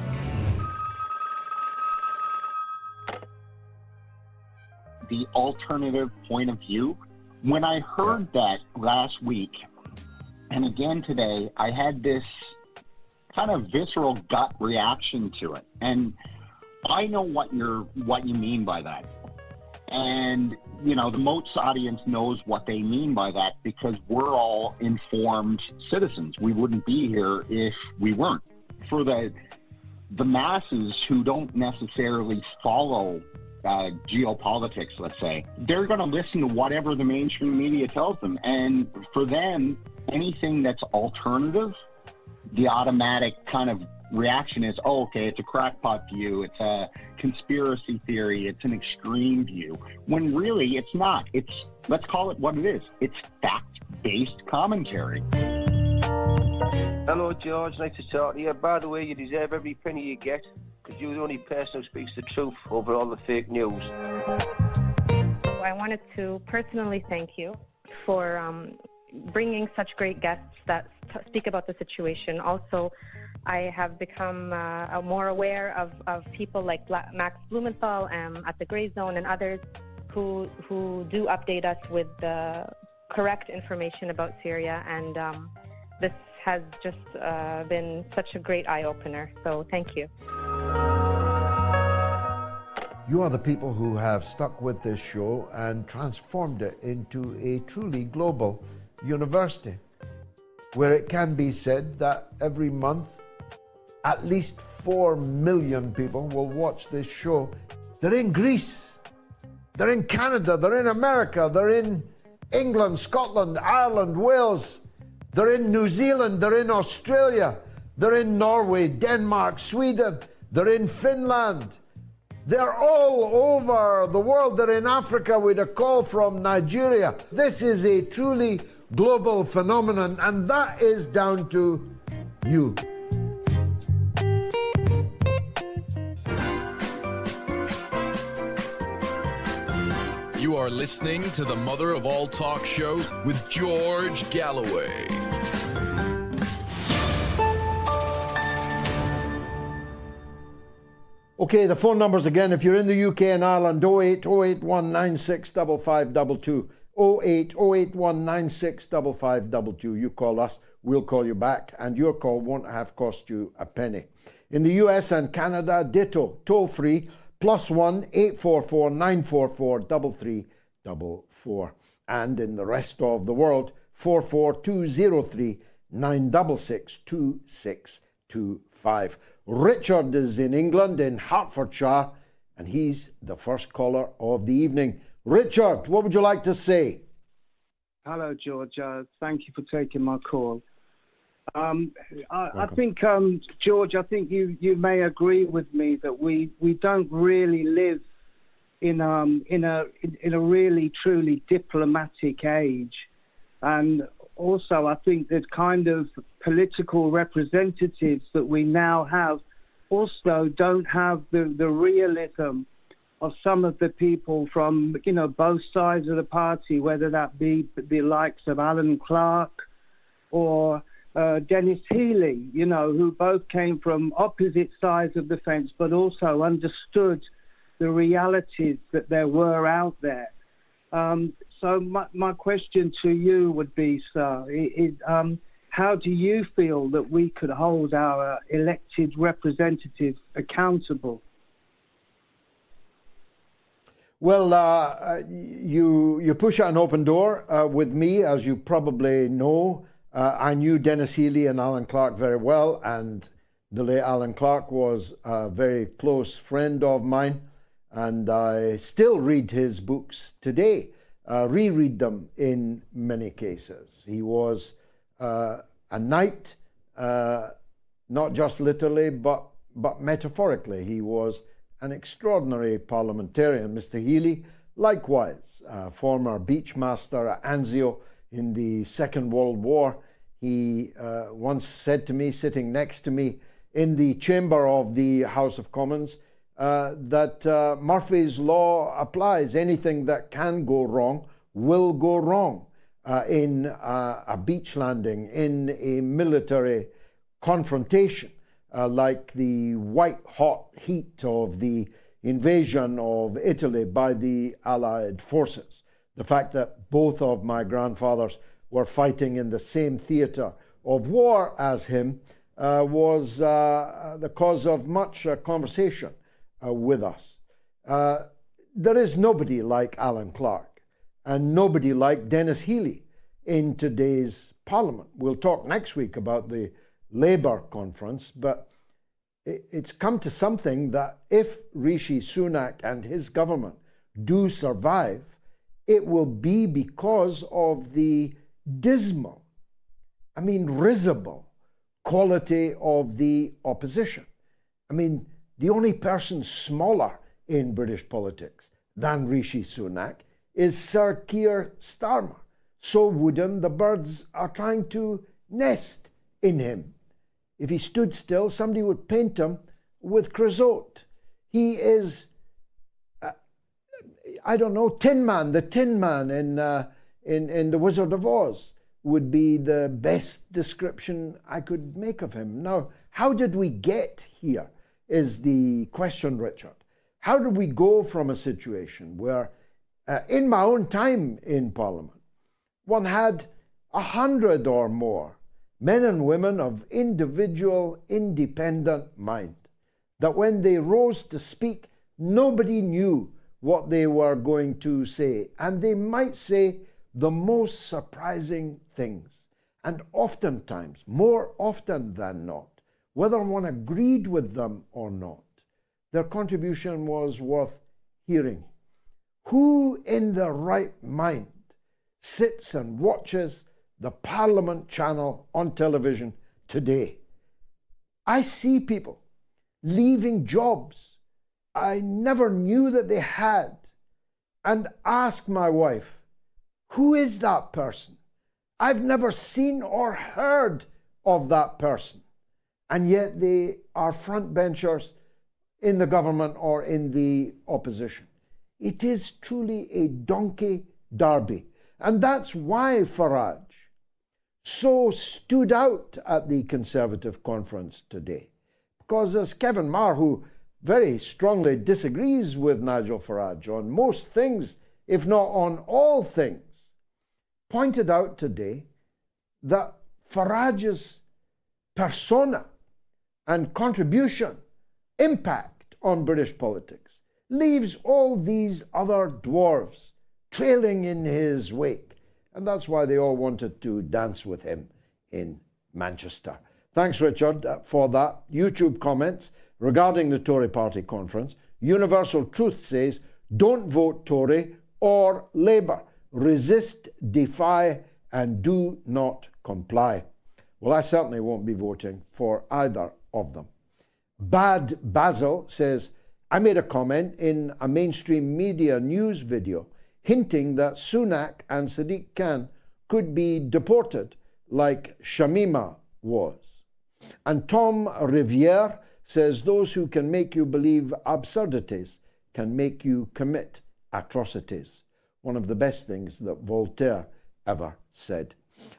Speaker 8: The alternative point of view. When I heard that last week, and again today, I had this kind of visceral gut reaction to it. And I know what you mean by that. And, you know, the MOATS audience knows what they mean by that, because we're all informed citizens. We wouldn't be here if we weren't. For the masses who don't necessarily follow geopolitics, let's say, they're going to listen to whatever the mainstream media tells them. And for them, anything that's alternative, the automatic kind of reaction is, oh, okay, it's a crackpot view, it's a conspiracy theory, it's an extreme view, when really it's not. It's, let's call it what it is. It's fact-based commentary.
Speaker 9: Hello, George. Nice to talk to you. By the way, you deserve every penny you get, because you're the only person who speaks the truth over all the fake news.
Speaker 10: I wanted to personally thank you for bringing such great guests that speak about the situation. Also, I have become more aware of people like Max Blumenthal at the Grey Zone and others who do update us with the correct information about Syria, and this has just been such a great eye-opener. So thank you.
Speaker 2: You are the people who have stuck with this show and transformed it into a truly global university, where it can be said that every month at least 4 million people will watch this show. They're in Greece, they're in Canada, they're in America, they're in England, Scotland, Ireland, Wales, they're in New Zealand, they're in Australia, they're in Norway, Denmark, Sweden, they're in Finland. They're all over the world. They're in Africa with a call from Nigeria. This is a truly global phenomenon, and that is down to you.
Speaker 4: You are listening to the mother of all talk shows with George Galloway.
Speaker 2: Okay, the phone numbers again. If you're in the UK and Ireland, 08081965522. 08081965522. You call us, we'll call you back, and your call won't have cost you a penny. In the US and Canada, ditto, toll free, +1 844 944 3344. And in the rest of the world, 44203 966 2625. Richard is in England, in Hertfordshire, and he's the first caller of the evening. Richard, what would you like to say?
Speaker 11: Hello, George. Thank you for taking my call. I think, George, I think you may agree with me that we don't really live in a really truly diplomatic age, and also I think that kind of political representatives that we now have also don't have the realism of some of the people from both sides of the party, whether that be the likes of Alan Clark or Dennis Healy, who both came from opposite sides of the fence, but also understood the realities that there were out there. So my question to you would be, sir, is how do you feel that we could hold our elected representatives accountable?
Speaker 2: Well, you push an open door with me, as you probably know. I knew Dennis Healy and Alan Clark very well, and the late Alan Clark was a very close friend of mine, and I still read his books today, reread them in many cases. He was a knight, not just literally, but metaphorically. He was an extraordinary parliamentarian. Mr. Healy, likewise, former beachmaster at Anzio in the Second World War. He once said to me, sitting next to me in the chamber of the House of Commons, that Murphy's Law applies. Anything that can go wrong will go wrong in a beach landing, in a military confrontation, like the white-hot heat of the invasion of Italy by the Allied forces. The fact that both of my grandfathers were fighting in the same theatre of war as him was the cause of much conversation with us. There is nobody like Alan Clark and nobody like Dennis Healy in today's Parliament. We'll talk next week about the Labour conference, but it's come to something that if Rishi Sunak and his government do survive, it will be because of the dismal, risible quality of the opposition. The only person smaller in British politics than Rishi Sunak is Sir Keir Starmer. So wooden, the birds are trying to nest in him. If he stood still, somebody would paint him with creosote. He is, Tin Man. The Tin Man in The Wizard of Oz would be the best description I could make of him. Now, how did we get here is the question, Richard. How did we go from a situation where, in my own time in Parliament, one had 100 or more men and women of individual, independent mind, that when they rose to speak, nobody knew what they were going to say, and they might say the most surprising things. And oftentimes, more often than not, whether one agreed with them or not, their contribution was worth hearing. Who in their right mind sits and watches the Parliament channel on television today? I see people leaving jobs I never knew that they had, and ask my wife, who is that person? I've never seen or heard of that person. And yet they are frontbenchers in the government or in the opposition. It is truly a donkey derby. And that's why Farage so stood out at the Conservative conference today. Because as Kevin Marr, who very strongly disagrees with Nigel Farage on most things, if not on all things, pointed out today that Farage's persona and contribution, impact on British politics, leaves all these other dwarves trailing in his wake. And that's why they all wanted to dance with him in Manchester. Thanks, Richard, for that. YouTube comments regarding the Tory party conference. Universal Truth says, don't vote Tory or Labour. Resist, defy, and do not comply. Well, I certainly won't be voting for either of them. Bad Basil says, I made a comment in a mainstream media news video hinting that Sunak and Sadiq Khan could be deported like Shamima was. And Tom Riviere says those who can make you believe absurdities can make you commit atrocities. One of the best things that Voltaire ever said.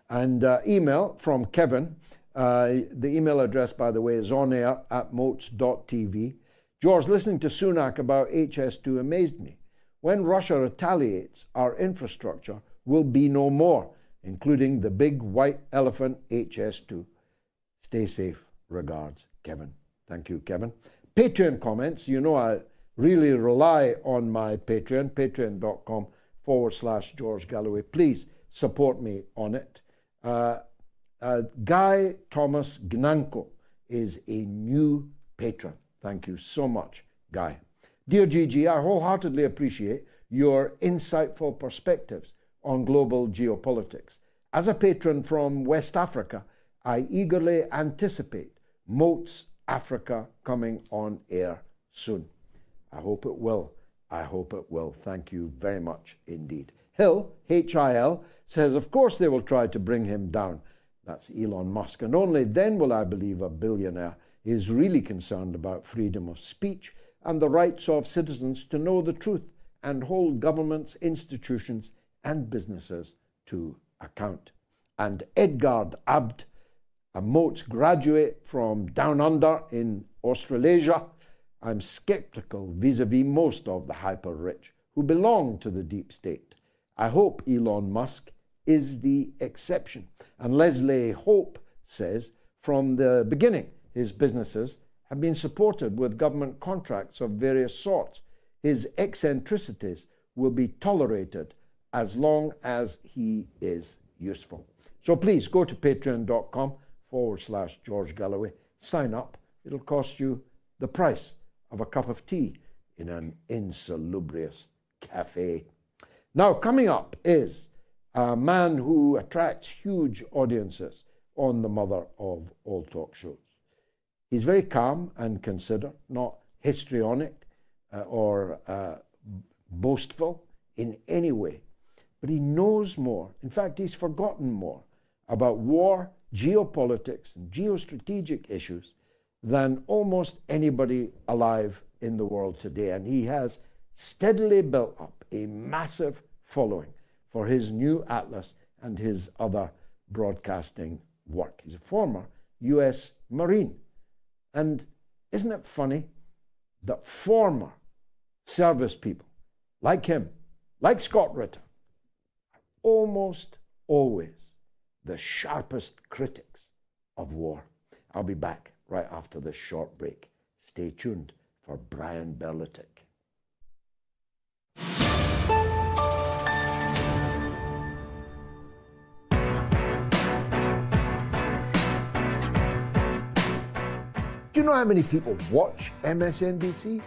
Speaker 2: And email from Kevin. The email address, by the way, is onair@moats.tv. George, listening to Sunak about HS2 amazed me. When Russia retaliates, our infrastructure will be no more, including the big white elephant HS2. Stay safe. Regards, Kevin. Thank you, Kevin. Patreon comments. You know I really rely on my Patreon, patreon.com/George Galloway. Please support me on it. Guy Thomas Gnanko is a new patron. Thank you so much, Guy. Dear Gigi, I wholeheartedly appreciate your insightful perspectives on global geopolitics. As a patron from West Africa, I eagerly anticipate MOATS Africa coming on air soon. I hope it will. I hope it will. Thank you very much indeed. Hill, H-I-L, says, of course they will try to bring him down. That's Elon Musk. And only then will I believe a billionaire is really concerned about freedom of speech and the rights of citizens to know the truth and hold governments, institutions, and businesses to account. And Edgard Abd, a MOATS graduate from down under in Australasia, I'm skeptical vis-a-vis most of the hyper-rich who belong to the deep state. I hope Elon Musk is the exception. And Leslie Hope says, from the beginning, his businesses have been supported with government contracts of various sorts. His eccentricities will be tolerated as long as he is useful. So please go to patreon.com/George Galloway. Sign up. It'll cost you the price of a cup of tea in an insalubrious cafe. Now, coming up is a man who attracts huge audiences on the mother of all talk shows. He's very calm and considered, not histrionic or boastful in any way. But he knows more. In fact, he's forgotten more about war, geopolitics, and geostrategic issues than almost anybody alive in the world today. And he has steadily built up a massive following for his new atlas and his other broadcasting work. He's a former US Marine. And isn't it funny that former service people like him, like Scott Ritter, are almost always the sharpest critics of war? I'll be back right after this short break. Stay tuned for Brian Berletic. Do you know how many people watch MSNBC?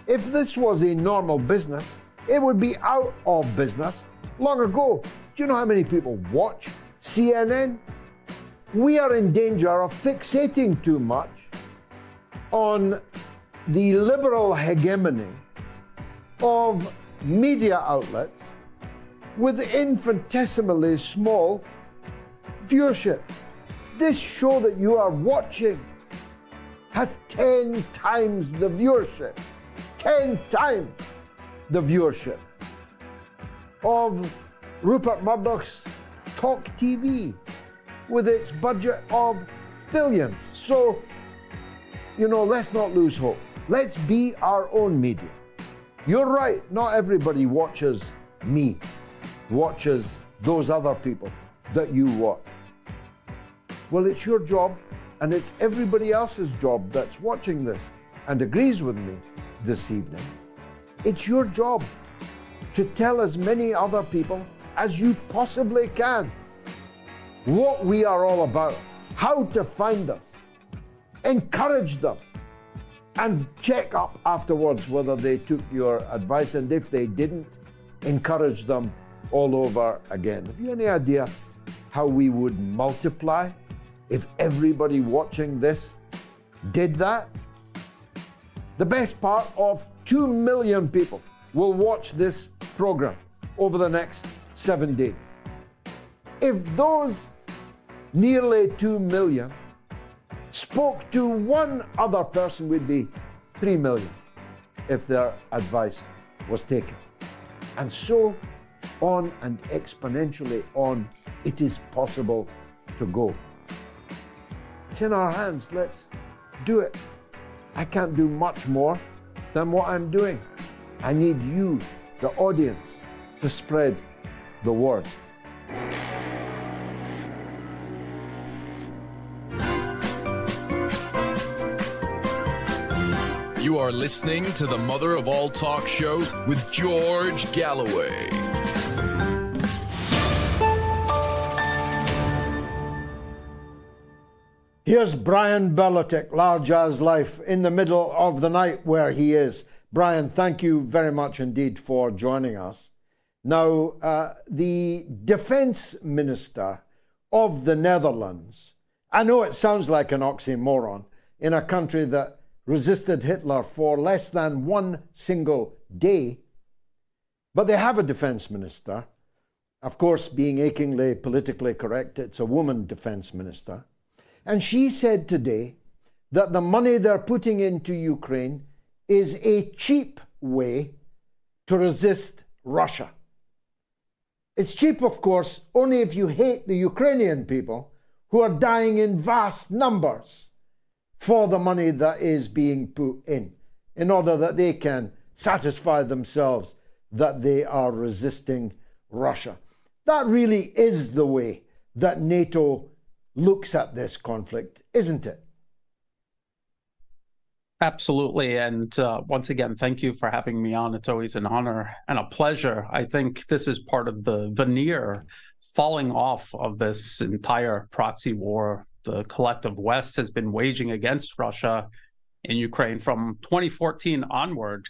Speaker 2: If this was a normal business, it would be out of business long ago. Do you know how many people watch CNN? We are in danger of fixating too much on the liberal hegemony of media outlets with infinitesimally small viewership. This show that you are watching has 10 times the viewership, 10 times the viewership of Rupert Murdoch's Talk TV with its budget of billions. So, let's not lose hope. Let's be our own media. You're right, not everybody watches me, watches those other people that you watch. Well, it's your job, and it's everybody else's job that's watching this and agrees with me this evening. It's your job to tell as many other people as you possibly can what we are all about, how to find us, encourage them, and check up afterwards whether they took your advice, and if they didn't, encourage them all over again. Have you any idea how we would multiply if everybody watching this did that? The best part of 2 million people will watch this program over the next 7 days. If those nearly 2 million spoke to one other person, we'd be 3 million if their advice was taken. And so on, and exponentially on, it is possible to go. It's in our hands. Let's do it. I can't do much more than what I'm doing. I need you, the audience, to spread the word.
Speaker 4: You are listening to the mother of all talk shows with George Galloway.
Speaker 2: Here's Brian Berletic, large as life, in the middle of the night where he is. Brian, thank you very much indeed for joining us. Now, the defense minister of the Netherlands, I know it sounds like an oxymoron, in a country that resisted Hitler for less than 1 single day, but they have a defense minister. Of course, being achingly politically correct, it's a woman defense minister. And she said today that the money they're putting into Ukraine is a cheap way to resist Russia. It's cheap, of course, only if you hate the Ukrainian people who are dying in vast numbers for the money that is being put in order that they can satisfy themselves that they are resisting Russia. That really is the way that NATO looks at this conflict, isn't it?
Speaker 12: Absolutely. And once again, thank you for having me on. It's always an honor and a pleasure. I think this is part of the veneer falling off of this entire proxy war the collective West has been waging against Russia in Ukraine from 2014 onward.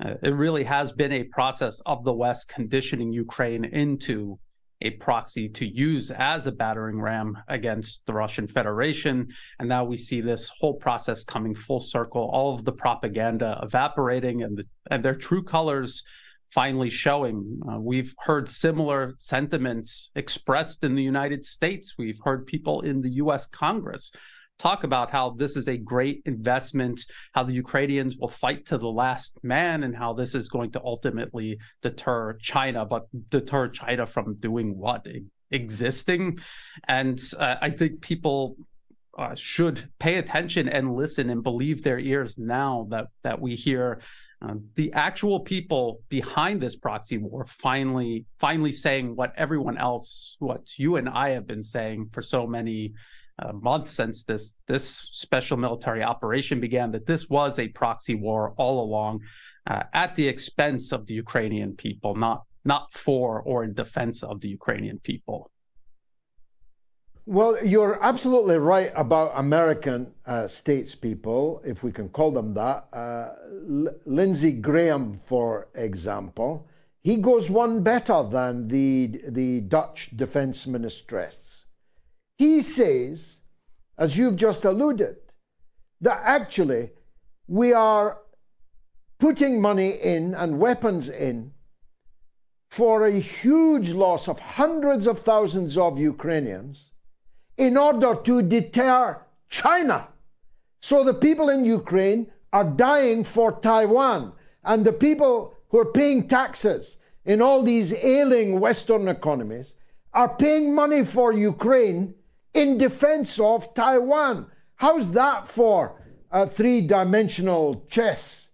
Speaker 12: It really has been a process of the West conditioning Ukraine into a proxy to use as a battering ram against the Russian Federation. And now we see this whole process coming full circle, all of the propaganda evaporating and their true colors finally showing. We've heard similar sentiments expressed in the United States. We've heard people in the US Congress talk about how this is a great investment, how the Ukrainians will fight to the last man, and how this is going to ultimately deter China, but deter China from doing what? Existing? And I think people should pay attention and listen and believe their ears now that we hear the actual people behind this proxy war finally saying what everyone else, what you and I have been saying for so many months since this special military operation began, that this was a proxy war all along, at the expense of the Ukrainian people, not for or in defense of the Ukrainian people.
Speaker 2: Well, you're absolutely right about American statespeople, if we can call them that. Lindsey Graham, for example, he goes one better than the Dutch defense ministress. He says, as you've just alluded, that actually we are putting money in and weapons in for a huge loss of hundreds of thousands of Ukrainians in order to deter China. So the people in Ukraine are dying for Taiwan, and the people who are paying taxes in all these ailing Western economies are paying money for Ukraine in defense of Taiwan. How's that for three-dimensional chess.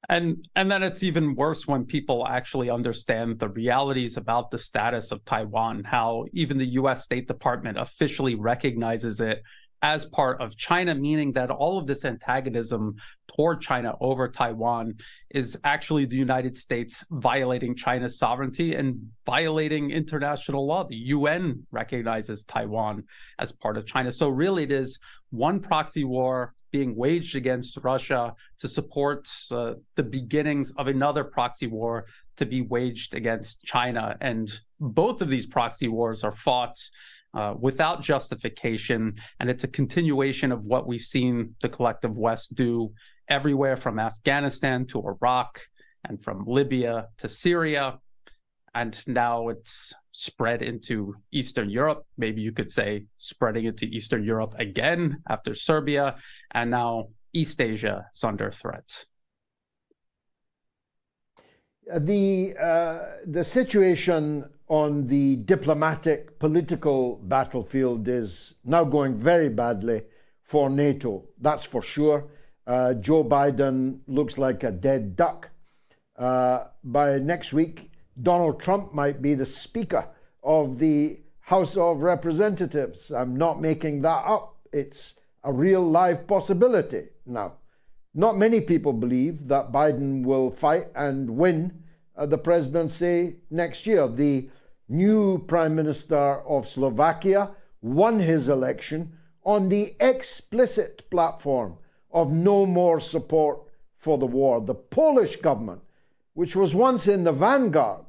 Speaker 12: And then it's even worse when people actually understand the realities about the status of Taiwan, how even the US State Department officially recognizes it as part of China, meaning that all of this antagonism toward China over Taiwan is actually the United States violating China's sovereignty and violating international law. The UN recognizes Taiwan as part of China. So really it is one proxy war being waged against Russia to support the beginnings of another proxy war to be waged against China. And both of these proxy wars are fought without justification, and it's a continuation of what we've seen the collective West do everywhere from Afghanistan to Iraq and from Libya to Syria. And now it's spread into Eastern Europe. Maybe you could say spreading into Eastern Europe again after Serbia, and now East Asia is under threat.
Speaker 2: The situation on the diplomatic, political battlefield is now going very badly for NATO. That's for sure. Joe Biden looks like a dead duck. By next week, Donald Trump might be the Speaker of the House of Representatives. I'm not making that up. It's a real live possibility now. Not many people believe that Biden will fight and win the presidency next year. The new Prime Minister of Slovakia won his election on the explicit platform of no more support for the war. The Polish government, which was once in the vanguard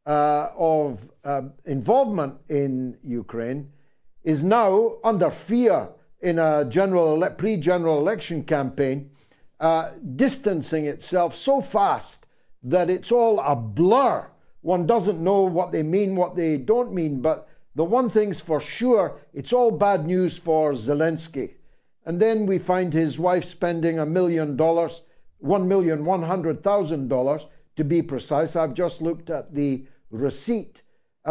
Speaker 2: of involvement in Ukraine, is now under fear in a pre-general election campaign, distancing itself so fast that it's all a blur. One doesn't know what they mean, what they don't mean, but the one thing's for sure, it's all bad news for Zelensky. And then we find his wife spending $1 million, $1,100,000 to be precise. I've just looked at the receipt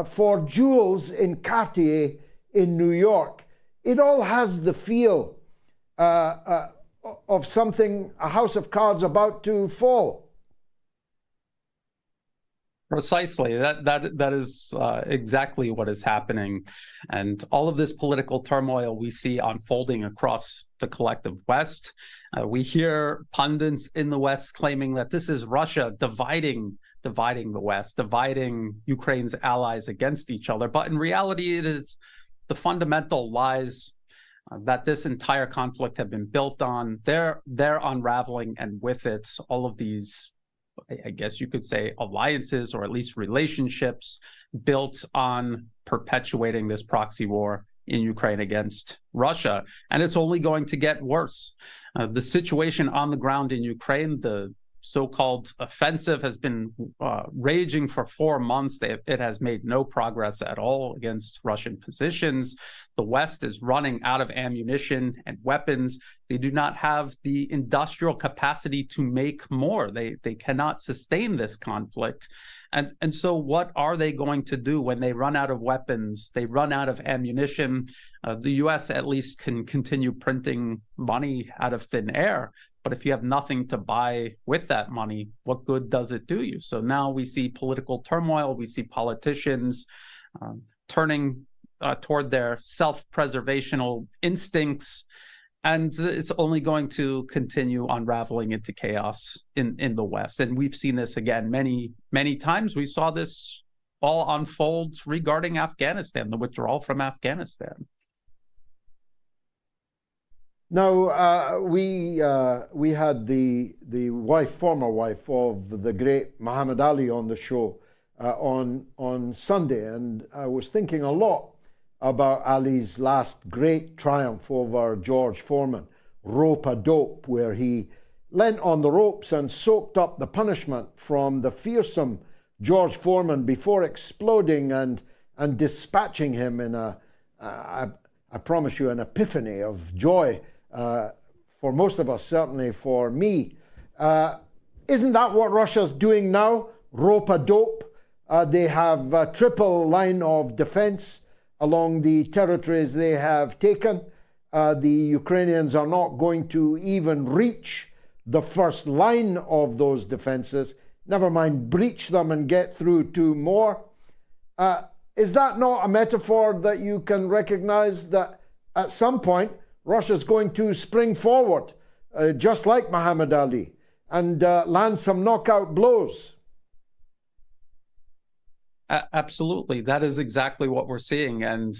Speaker 2: for jewels in Cartier in New York. It all has the feel of something, a house of cards about to fall.
Speaker 12: Precisely. That is exactly what is happening. And all of this political turmoil we see unfolding across the collective West. We hear pundits in the West claiming that this is Russia dividing the West, dividing Ukraine's allies against each other. But in reality, it is the fundamental lies that this entire conflict have been built on. They're unraveling, and with it, all of these, I guess you could say, alliances or at least relationships built on perpetuating this proxy war in Ukraine against Russia. And it's only going to get worse. The situation on the ground in Ukraine, the so-called offensive, has been raging for 4 months. It has made no progress at all against Russian positions. The West is running out of ammunition and weapons. They do not have the industrial capacity to make more. They cannot sustain this conflict. And so what are they going to do when they run out of weapons? They run out of ammunition. The US at least can continue printing money out of thin air. But if you have nothing to buy with that money, what good does it do you? So now we see political turmoil. We see politicians turning toward their self-preservational instincts. And it's only going to continue unraveling into chaos in the West. And we've seen this again many, many times. We saw this all unfold regarding Afghanistan, the withdrawal from Afghanistan.
Speaker 2: Now, we had the former wife of the great Muhammad Ali on the show on Sunday, and I was thinking a lot about Ali's last great triumph over George Foreman, rope-a-dope, where he leant on the ropes and soaked up the punishment from the fearsome George Foreman before exploding and dispatching him in I promise you, an epiphany of joy. For most of us, certainly for me. Isn't that what Russia's doing now? Rope-a-dope. They have a triple line of defense along the territories they have taken. the Ukrainians are not going to even reach the first line of those defenses, never mind breach them and get through to more. Is that not a metaphor that you can recognize that at some point Russia's going to spring forward, just like Muhammad Ali, and land some knockout blows?
Speaker 12: Absolutely. That is exactly what we're seeing. And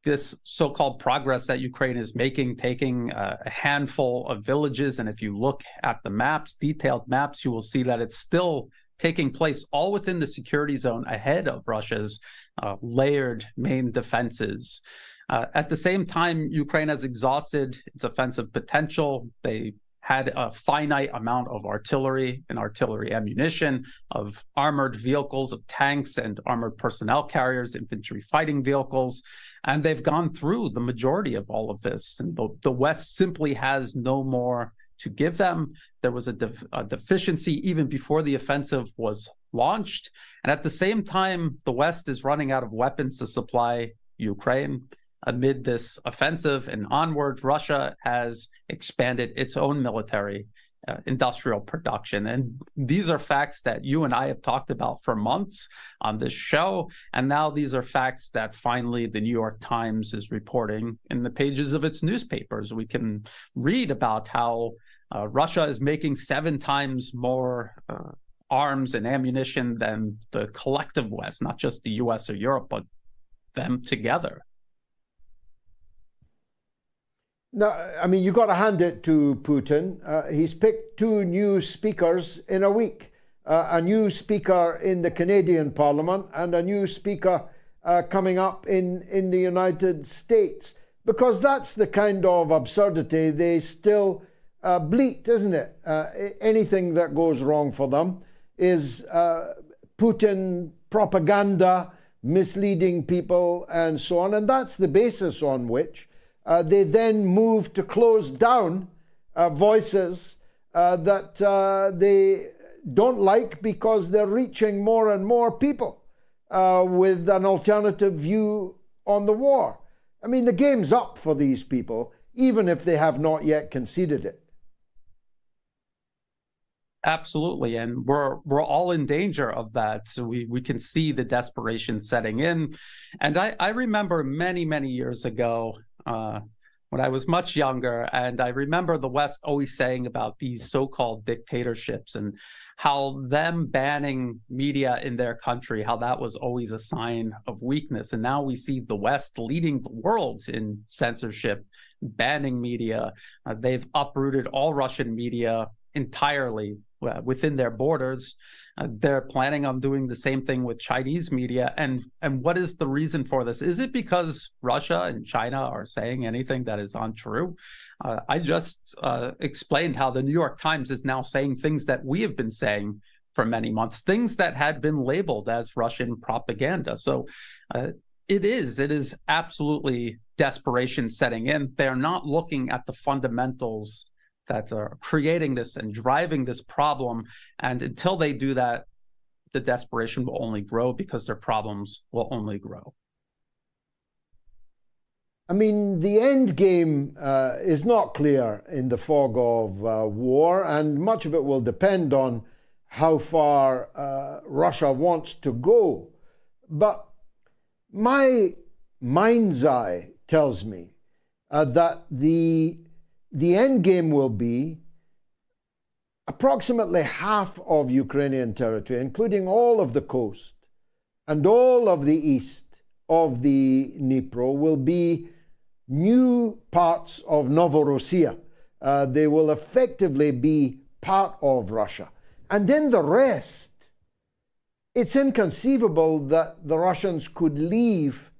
Speaker 12: this so-called progress that Ukraine is making, taking a handful of villages, and if you look at the maps, detailed maps, you will see that it's still taking place all within the security zone ahead of Russia's layered main defenses. At the same time, Ukraine has exhausted its offensive potential. They had a finite amount of artillery and artillery ammunition, of armored vehicles, of tanks and armored personnel carriers, infantry fighting vehicles, and they've gone through the majority of all of this. And the West simply has no more to give them. There was a deficiency even before the offensive was launched. And at the same time, the West is running out of weapons to supply Ukraine. Amid this offensive and onwards, Russia has expanded its own military industrial production. And these are facts that you and I have talked about for months on this show. And now these are facts that finally the New York Times is reporting in the pages of its newspapers. We can read about how Russia is making 7 times more arms and ammunition than the collective West, not just the US or Europe, but them together.
Speaker 2: No, I mean, you got to hand it to Putin. He's picked 2 new speakers in a week, a new speaker in the Canadian Parliament and a new speaker coming up in the United States, because that's the kind of absurdity they still bleat, isn't it? Anything that goes wrong for them is Putin propaganda, misleading people and so on, and that's the basis on which they then move to close down voices that they don't like, because they're reaching more and more people with an alternative view on the war. I mean, the game's up for these people, even if they have not yet conceded it.
Speaker 12: Absolutely, and we're all in danger of that. So we can see the desperation setting in. And I remember many years ago, when I was much younger, and I remember the West always saying about these so-called dictatorships and how them banning media in their country, how that was always a sign of weakness. And now we see the West leading the world in censorship, banning media. They've uprooted all Russian media entirely within their borders. They're planning on doing the same thing with Chinese media. And what is the reason for this? Is it because Russia and China are saying anything that is untrue? I just explained how the New York Times is now saying things that we have been saying for many months, things that had been labeled as Russian propaganda. So it is absolutely desperation setting in. They're not looking at the fundamentals that are creating this and driving this problem. And until they do that, the desperation will only grow, because their problems will only grow.
Speaker 2: I mean, the end game is not clear in the fog of war, and much of it will depend on how far Russia wants to go. But my mind's eye tells me that the end game will be approximately half of Ukrainian territory, including all of the coast and all of the east of the Dnipro, will be new parts of Novorossiya. They will effectively be part of Russia. And then the rest, it's inconceivable that the Russians could leave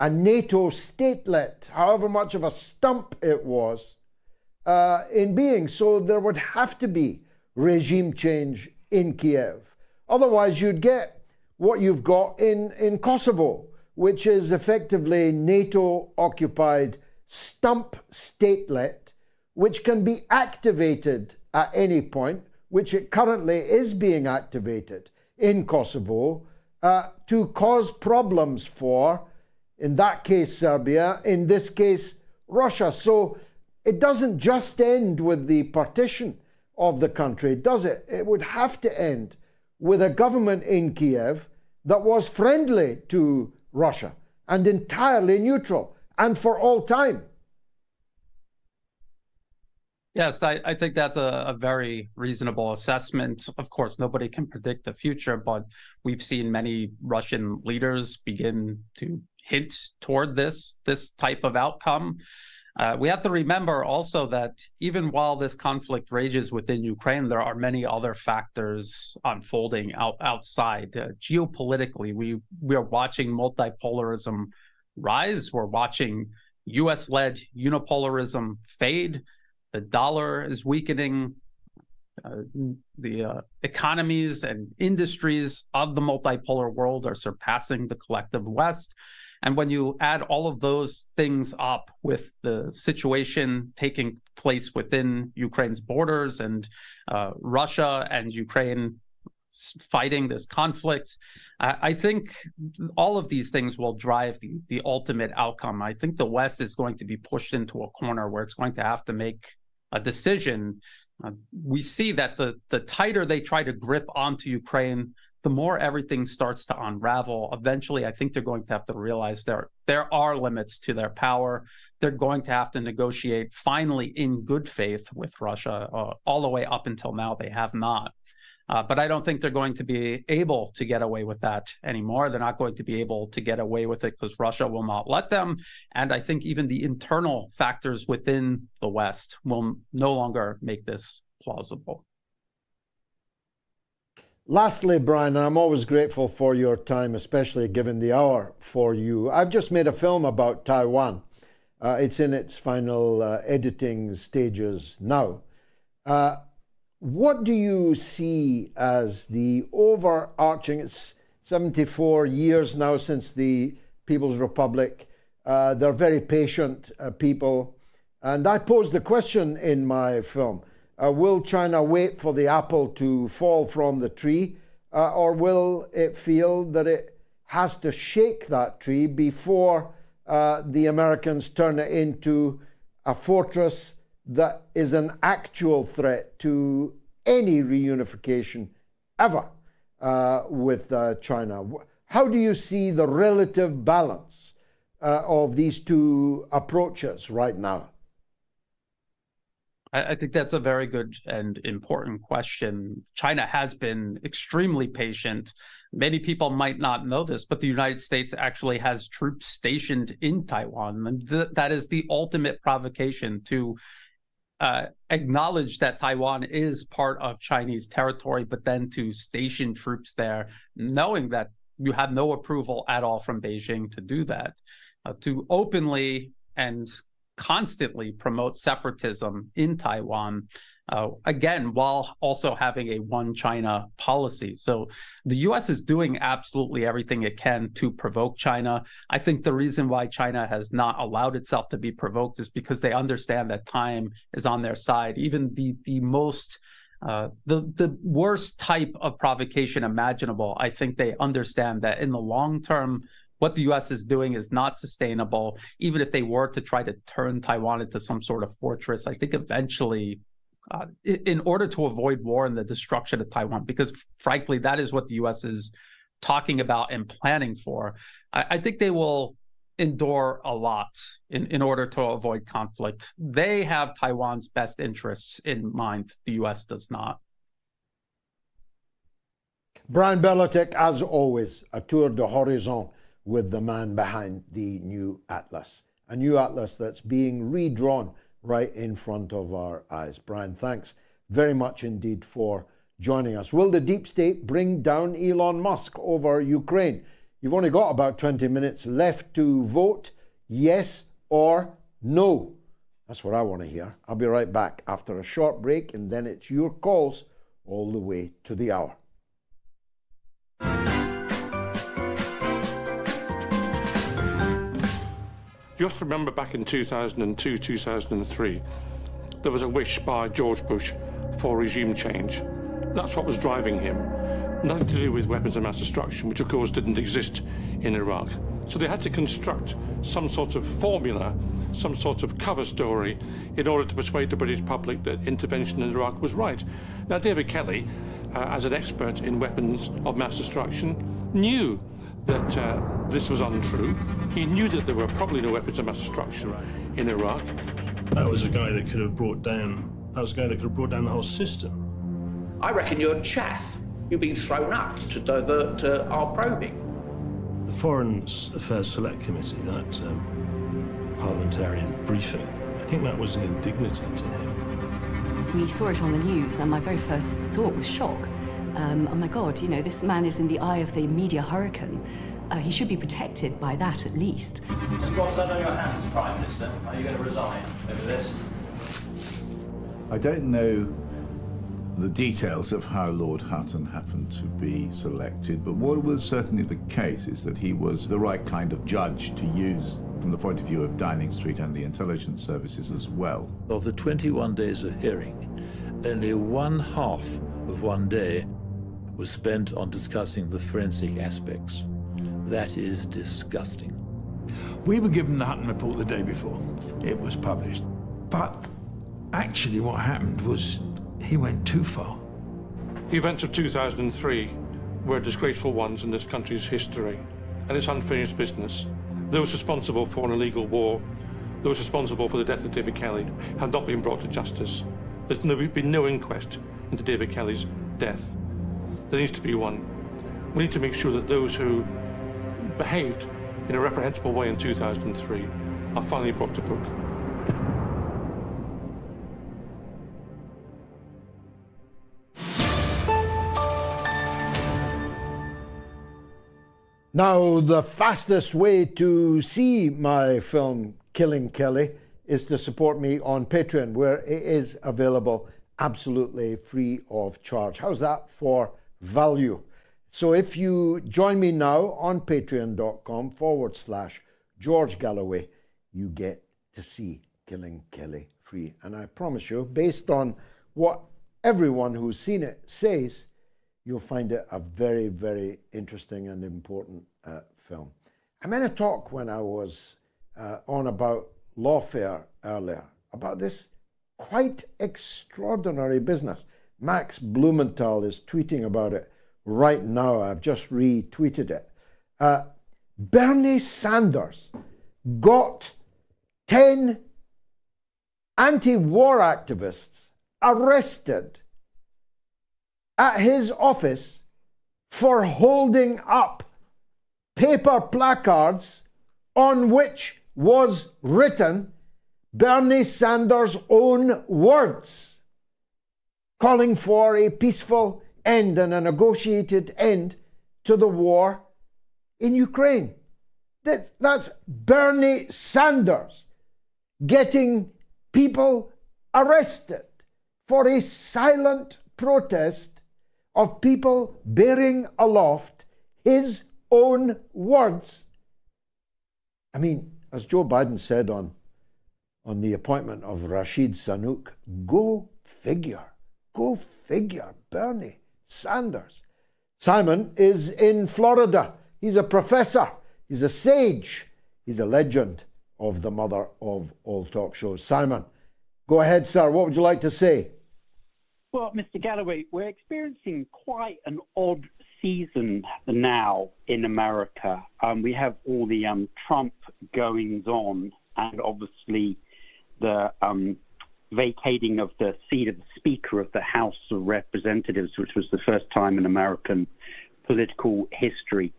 Speaker 2: a NATO statelet, however much of a stump it was, in being. So there would have to be regime change in Kiev. Otherwise, you'd get what you've got in Kosovo, which is effectively NATO-occupied stump statelet, which can be activated at any point, which it currently is being activated in Kosovo, to cause problems for In that case, Serbia. In this case, Russia. So it doesn't just end with the partition of the country, does it? It would have to end with a government in Kiev that was friendly to Russia and entirely neutral and for all time.
Speaker 12: Yes, I think that's a very reasonable assessment. Of course, nobody can predict the future, but we've seen many Russian leaders begin to hint toward this type of outcome. We have to remember also that even while this conflict rages within Ukraine, there are many other factors unfolding outside. Geopolitically, we are watching multipolarism rise. We're watching US-led unipolarism fade. The dollar is weakening. The economies and industries of the multipolar world are surpassing the collective West. And when you add all of those things up with the situation taking place within Ukraine's borders and Russia and Ukraine fighting this conflict, I think all of these things will drive the ultimate outcome. I think the West is going to be pushed into a corner where it's going to have to make a decision. We see that the tighter they try to grip onto Ukraine, the more everything starts to unravel. Eventually, I think they're going to have to realize there are limits to their power. They're going to have to negotiate finally in good faith with Russia. All the way up until now, they have not. But I don't think they're going to be able to get away with that anymore. They're not going to be able to get away with it because Russia will not let them. And I think even the internal factors within the West will no longer make this plausible.
Speaker 2: Lastly, Brian, I'm always grateful for your time, especially given the hour for you. I've just made a film about Taiwan. It's in its final editing stages now. What do you see as the overarching, it's 74 years now since the People's Republic. They're very patient people. And I posed the question in my film, will China wait for the apple to fall from the tree, or will it feel that it has to shake that tree before the Americans turn it into a fortress that is an actual threat to any reunification ever with China? How do you see the relative balance of these two approaches right now?
Speaker 12: I think that's a very good and important question. China has been extremely patient. Many people might not know this, but the United States actually has troops stationed in Taiwan. And that is the ultimate provocation to acknowledge that Taiwan is part of Chinese territory, but then to station troops there, knowing that you have no approval at all from Beijing to do that, to openly and constantly promote separatism in Taiwan, again, while also having a one China policy. So the US is doing absolutely everything it can to provoke China. I think the reason why China has not allowed itself to be provoked is because they understand that time is on their side. Even the most the worst type of provocation imaginable, I think they understand that in the long term, what the U.S. is doing is not sustainable. Even if they were to try to turn Taiwan into some sort of fortress, I think eventually, in order to avoid war and the destruction of Taiwan, because frankly, that is what the U.S. is talking about and planning for, I think they will endure a lot in order to avoid conflict. They have Taiwan's best interests in mind. The U.S. does not.
Speaker 2: Brian Berletic, as always, a tour de horizon with the man behind the new atlas, a new atlas that's being redrawn right in front of our eyes. Brian, thanks very much indeed for joining us. Will the deep state bring down Elon Musk over Ukraine? You've only got about 20 minutes left to vote, yes or no. That's what I want to hear. I'll be right back after a short break, and then it's your calls all the way to the hour.
Speaker 13: You have to remember back in 2002, 2003, there was a wish by George Bush for regime change. That's what was driving him. Nothing to do with weapons of mass destruction, which of course didn't exist in Iraq. So they had to construct some sort of formula, some sort of cover story in order to persuade the British public that intervention in Iraq was right. Now, David Kelly, as an expert in weapons of mass destruction, knew that this was untrue. He knew that there were probably no weapons of mass destruction in Iraq.
Speaker 14: That was a guy that could have brought down, the whole system.
Speaker 15: I reckon you're chaff. You're being thrown up to divert our probing.
Speaker 14: The Foreign Affairs Select Committee, that parliamentarian briefing, I think that was an indignity to him.
Speaker 16: We saw it on the news, and my very first thought was shock. Oh my God, you know, this man is in the eye of the media hurricane. He should be protected by that, at least.
Speaker 15: You've got blood on your hands, Prime Minister. Are you going to resign over this?
Speaker 17: I don't know the details of how Lord Hutton happened to be selected, but what was certainly the case is that he was the right kind of judge to use from the point of view of Downing Street and the intelligence services as well.
Speaker 18: Of the 21 days of hearing, only one half of one day was spent on discussing the forensic aspects. That is disgusting.
Speaker 19: We were given the Hutton report the day before it was published, but actually what happened was he went too far.
Speaker 13: The events of 2003 were disgraceful ones in this country's history, and it's unfinished business. Those responsible for an illegal war, those responsible for the death of David Kelly, have not been brought to justice. There's been no inquest into David Kelly's death. There needs to be one. We need to make sure that those who behaved in a reprehensible way in 2003 are finally brought to book.
Speaker 2: Now, the fastest way to see my film Killing Kelly is to support me on Patreon, where it is available absolutely free of charge. How's that for value? So if you join me now on patreon.com/George Galloway, you get to see Killing Kelly free. And I promise you, based on what everyone who's seen it says, you'll find it a very, very interesting and important film. I made a talk when I was on about lawfare earlier, about this quite extraordinary business. Max Blumenthal is tweeting about it right now. I've just retweeted it. Bernie Sanders got 10 anti-war activists arrested at his office for holding up paper placards on which was written Bernie Sanders' own words, calling for a peaceful end and a negotiated end to the war in Ukraine. That's Bernie Sanders getting people arrested for a silent protest of people bearing aloft his own words. I mean, as Joe Biden said on the appointment of Rashid Sunak, go figure, Bernie Sanders. Simon is in Florida. He's a professor, he's a sage, he's a legend of the mother of all talk shows. Simon, go ahead, sir. What would you like to say?
Speaker 20: Well, Mr. Galloway, we're experiencing quite an odd season now in America. We have all the Trump goings on, and obviously the vacating of the seat of the Speaker of the House of Representatives, which was the first time in American political history.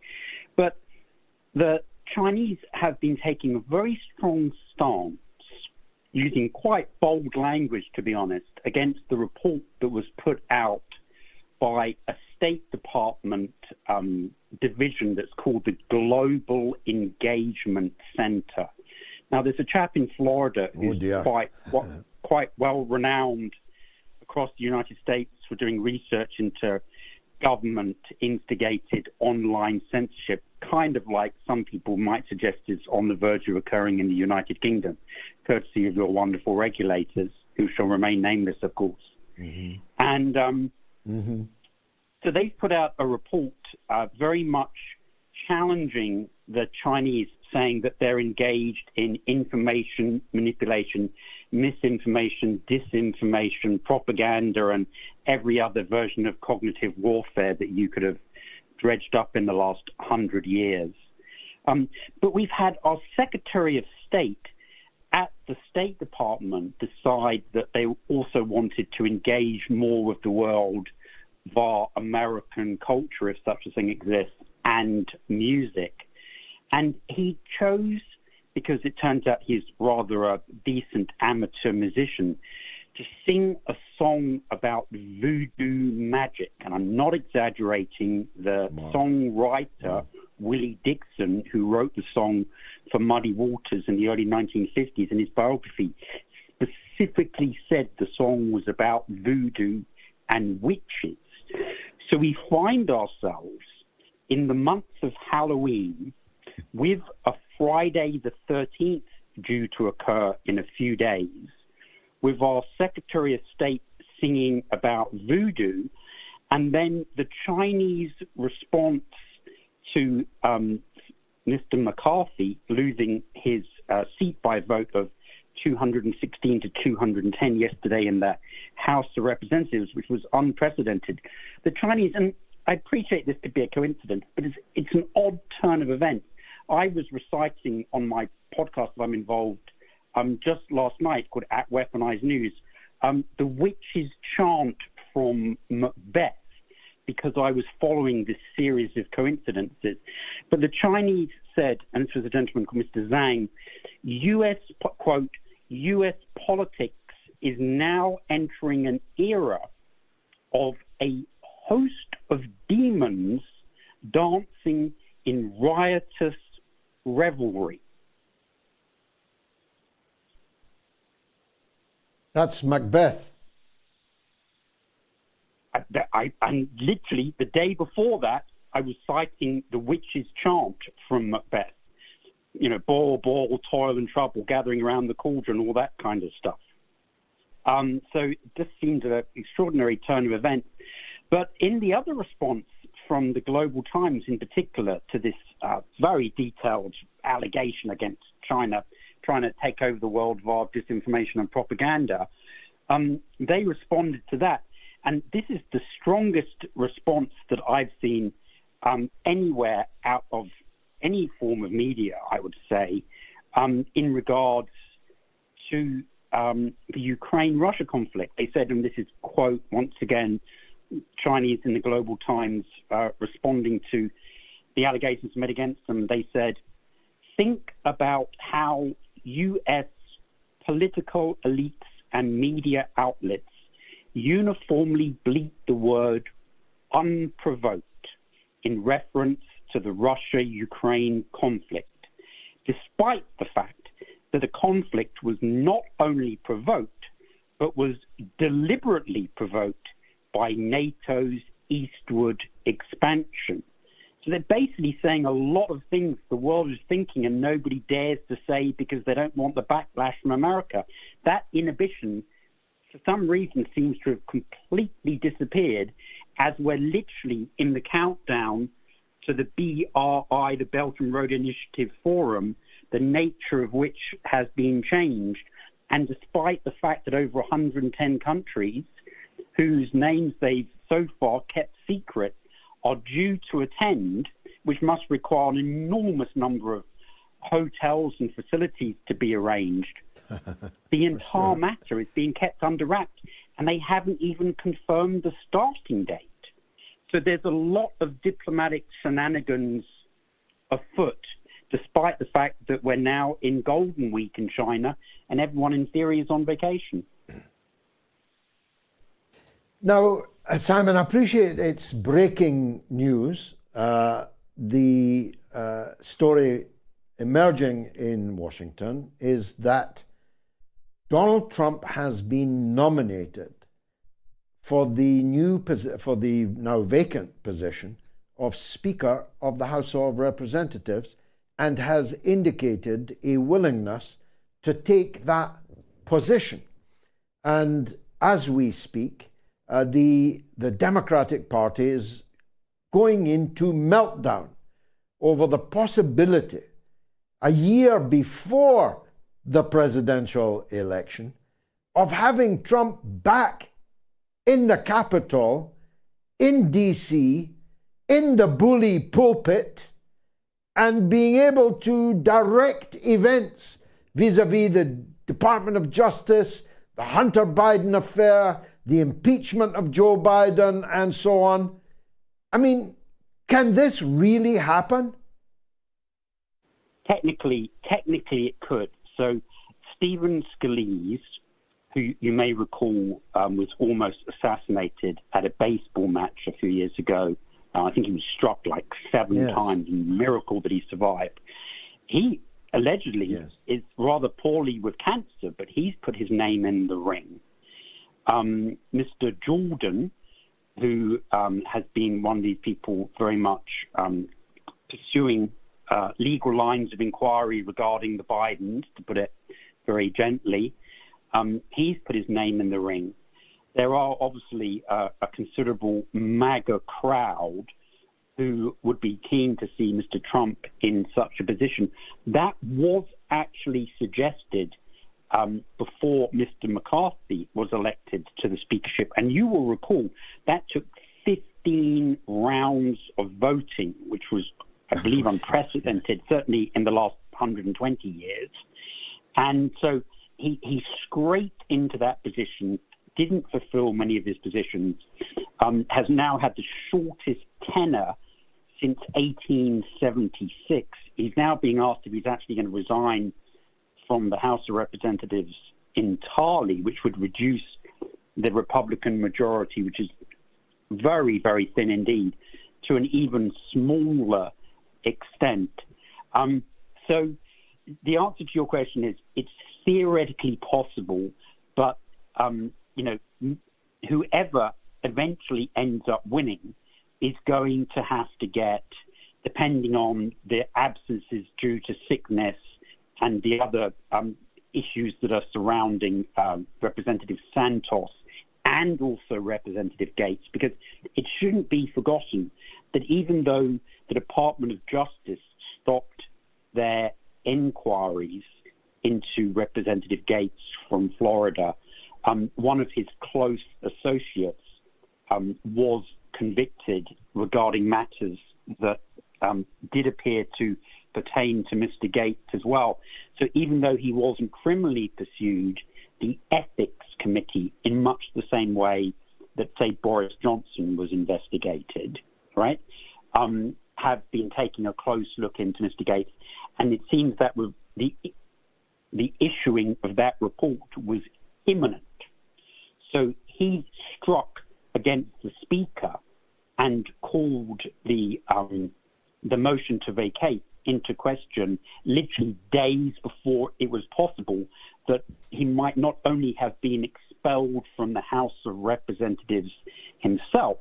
Speaker 20: But the Chinese have been taking a very strong stance, using quite bold language, to be honest, against the report that was put out by a State Department division that's called the Global Engagement Center. Now, there's a chap in Florida who's quite well renowned across the United States for doing research into government-instigated online censorship, kind of like some people might suggest is on the verge of occurring in the United Kingdom, courtesy of your wonderful regulators, who shall remain nameless, of course. Mm-hmm. And so they've put out a report very much challenging the Chinese saying that they're engaged in information manipulation, misinformation, disinformation, propaganda, and every other version of cognitive warfare that you could have dredged up in the last 100 years. But we've had our Secretary of State at the State Department decide that they also wanted to engage more with the world via American culture, if such a thing exists, and music. And he chose, because it turns out he's rather a decent amateur musician, to sing a song about voodoo magic. And I'm not exaggerating. The songwriter, Willie Dixon, who wrote the song for Muddy Waters in the early 1950s, in his biography, specifically said the song was about voodoo and witches. So we find ourselves in the months of Halloween with a Friday the 13th due to occur in a few days, with our Secretary of State singing about voodoo, and then the Chinese response to Mr. McCarthy losing his seat by a vote of 216 to 210 yesterday in the House of Representatives, which was unprecedented. The Chinese, and I appreciate this to be a coincidence, but it's an odd turn of events. I was reciting on my podcast that I'm involved just last night, called At Weaponized News, the witch's chant from Macbeth, because I was following this series of coincidences. But the Chinese said, and this was a gentleman called Mr. Zhang, quote, U.S. politics is now entering an era of a host of demons dancing in riotous revelry.
Speaker 2: That's Macbeth.
Speaker 20: And literally the day before that, I was citing the witch's chant from Macbeth. You know, ball, toil and trouble, gathering around the cauldron, all that kind of stuff. So it just seemed an extraordinary turn of events. But in the other response from the Global Times in particular to this very detailed allegation against China trying to take over the world via disinformation and propaganda, they responded to that. And this is the strongest response that I've seen anywhere out of any form of media, I would say, in regards to the Ukraine-Russia conflict. They said, and this is quote, once again, Chinese in the Global Times responding to the allegations made against them, they said, think about how U.S. political elites and media outlets uniformly bleat the word unprovoked in reference to the Russia-Ukraine conflict, despite the fact that the conflict was not only provoked, but was deliberately provoked by NATO's eastward expansion. So they're basically saying a lot of things the world is thinking and nobody dares to say because they don't want the backlash from America. That inhibition, for some reason, seems to have completely disappeared as we're literally in the countdown to the BRI, the Belt and Road Initiative Forum, the nature of which has been changed. And despite the fact that over 110 countries, whose names they've so far kept secret, are due to attend, which must require an enormous number of hotels and facilities to be arranged, the entire matter is being kept under wraps, and they haven't even confirmed the starting date. So there's a lot of diplomatic shenanigans afoot, despite the fact that we're now in Golden Week in China and everyone in theory is on vacation.
Speaker 2: Now, Simon, I appreciate it's breaking news. The story emerging in Washington is that Donald Trump has been nominated for the now vacant position of Speaker of the House of Representatives, and has indicated a willingness to take that position. And as we speak, the Democratic Party is going into meltdown. over the possibility, a year before the presidential election, of having Trump back in the Capitol, in D.C., in the bully pulpit, and being able to direct events vis-a-vis the Department of Justice, the Hunter Biden affair, the impeachment of Joe Biden, and so on. I mean, can this really happen?
Speaker 20: Technically it could. So Stephen Scalise, who you may recall was almost assassinated at a baseball match a few years ago. I think he was struck like 7 times, a miracle that he survived. He allegedly is rather poorly with cancer, but he's put his name in the ring. Mr. Jordan, who has been one of these people very much pursuing legal lines of inquiry regarding the Bidens, to put it very gently, he's put his name in the ring. There are obviously a considerable MAGA crowd who would be keen to see Mr. Trump in such a position. That was actually suggested before Mr. McCarthy was elected to the speakership. And you will recall that took 15 rounds of voting, which was, I believe, unprecedented, certainly in the last 120 years. And so he scraped into that position, didn't fulfill many of his positions, has now had the shortest tenure since 1876. He's now being asked if he's actually going to resign from the House of Representatives entirely, which would reduce the Republican majority, which is very, very thin indeed, to an even smaller extent. So the answer to your question is it's theoretically possible, but whoever eventually ends up winning is going to have to get, depending on the absences due to sickness and the other issues that are surrounding Representative Santos and also Representative Gates, because it shouldn't be forgotten that even though the Department of Justice stopped their inquiries into Representative Gates from Florida, one of his close associates was convicted regarding matters that did appear to pertain to Mr. Gates as well. So even though he wasn't criminally pursued, the Ethics Committee, in much the same way that, say, Boris Johnson was investigated, right, have been taking a close look into Mr. Gates. And it seems that the issuing of that report was imminent. So he struck against the Speaker and called the motion to vacate into question literally days before it was possible that he might not only have been expelled from the House of Representatives himself,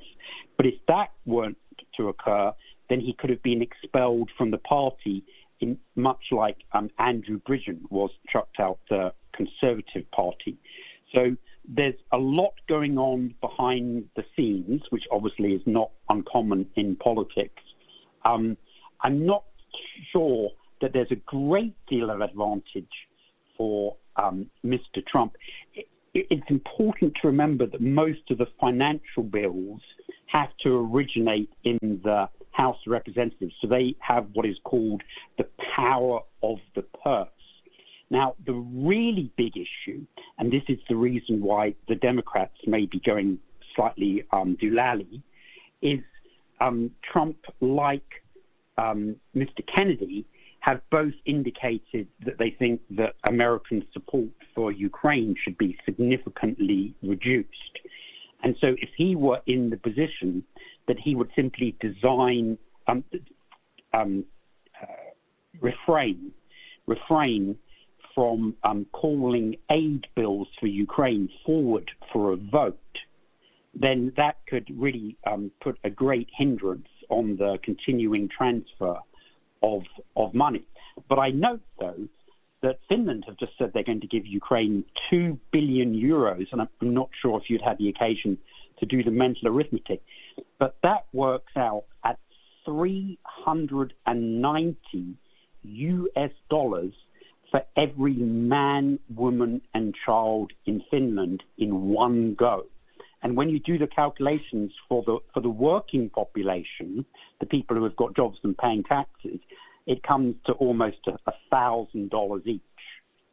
Speaker 20: but if that weren't to occur, then he could have been expelled from the party, in much like Andrew Bridgen was chucked out the Conservative Party. So there's a lot going on behind the scenes, which obviously is not uncommon in politics. I'm not sure that there's a great deal of advantage for Mr. Trump. It's important to remember that most of the financial bills have to originate in the House of Representatives. So they have what is called the power of the purse. Now, the really big issue, and this is the reason why the Democrats may be going slightly doolally, is Trump, like Mr. Kennedy, have both indicated that they think that American support for Ukraine should be significantly reduced. And so if he were in the position that he would simply refrain from calling aid bills for Ukraine forward for a vote, then that could really put a great hindrance on the continuing transfer of money. But I note, though, that Finland have just said they're going to give Ukraine 2 billion euros, and I'm not sure if you'd had the occasion to do the mental arithmetic, but that works out at $300 $290 US for every man, woman, and child in Finland in one go. And when you do the calculations for the working population, the people who have got jobs and paying taxes, it comes to almost $1,000 each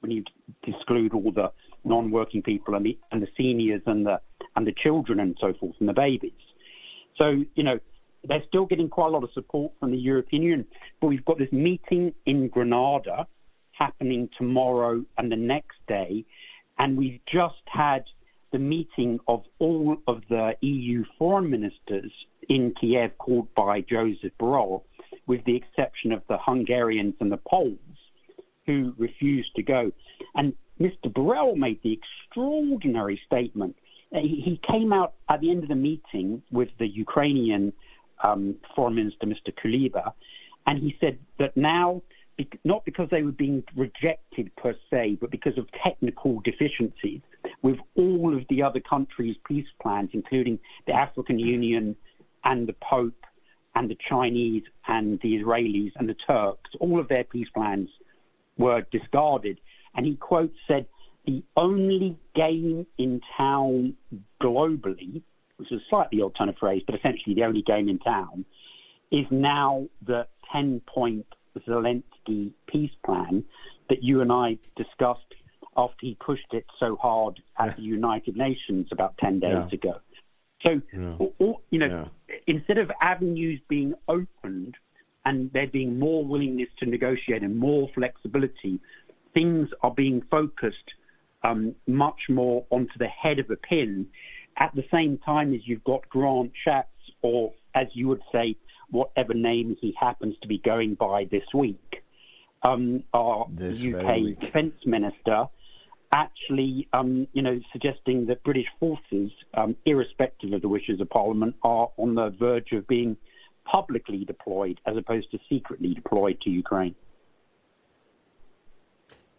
Speaker 20: when you exclude all the non-working people and the seniors and the children and so forth and the babies. So, you know, they're still getting quite a lot of support from the European Union. But we've got this meeting in Granada happening tomorrow and the next day. And we've just had the meeting of all of the EU foreign ministers in Kiev called by Joseph Borrell, with the exception of the Hungarians and the Poles, who refused to go. And Mr. Borrell made the extraordinary statement. He came out at the end of the meeting with the Ukrainian Foreign Minister, Mr. Kuleba, and he said that now, not because they were being rejected per se, but because of technical deficiencies with all of the other countries' peace plans, including the African Union and the Pope and the Chinese and the Israelis and the Turks, all of their peace plans were discarded. And he, quote, said, "The only game in town globally," which is a slightly odd turn of phrase, but essentially the only game in town, is now the 10-point Zelensky peace plan that you and I discussed after he pushed it so hard at the United Nations about 10 days ago. So, instead of avenues being opened and there being more willingness to negotiate and more flexibility, things are being focused much more onto the head of a pin, at the same time as you've got GrantShapps, or as you would say, whatever name he happens to be going by this week, our UK defence minister, actually, suggesting that British forces, irrespective of the wishes of Parliament, are on the verge of being publicly deployed as opposed to secretly deployed to Ukraine.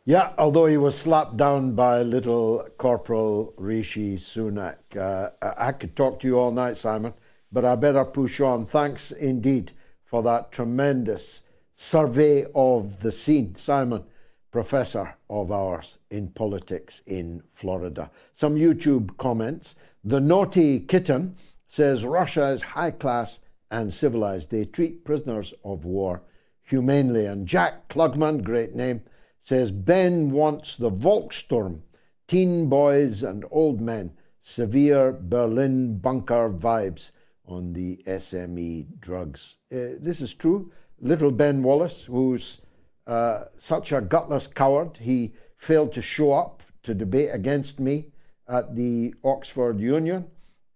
Speaker 2: Yeah, although he was slapped down by little Corporal Rishi Sunak. I could talk to you all night, Simon, but I better push on. Thanks indeed for that tremendous survey of the scene. Simon, professor of ours in politics in Florida. Some YouTube comments. The Naughty Kitten says Russia is high class and civilized. They treat prisoners of war humanely. And Jack Klugman, great name, says Ben wants the Volksturm, teen boys and old men, severe Berlin bunker vibes on the SME drugs. This is true. Little BenWallace, who's such a gutless coward, he failed to show up to debate against me at the Oxford Union.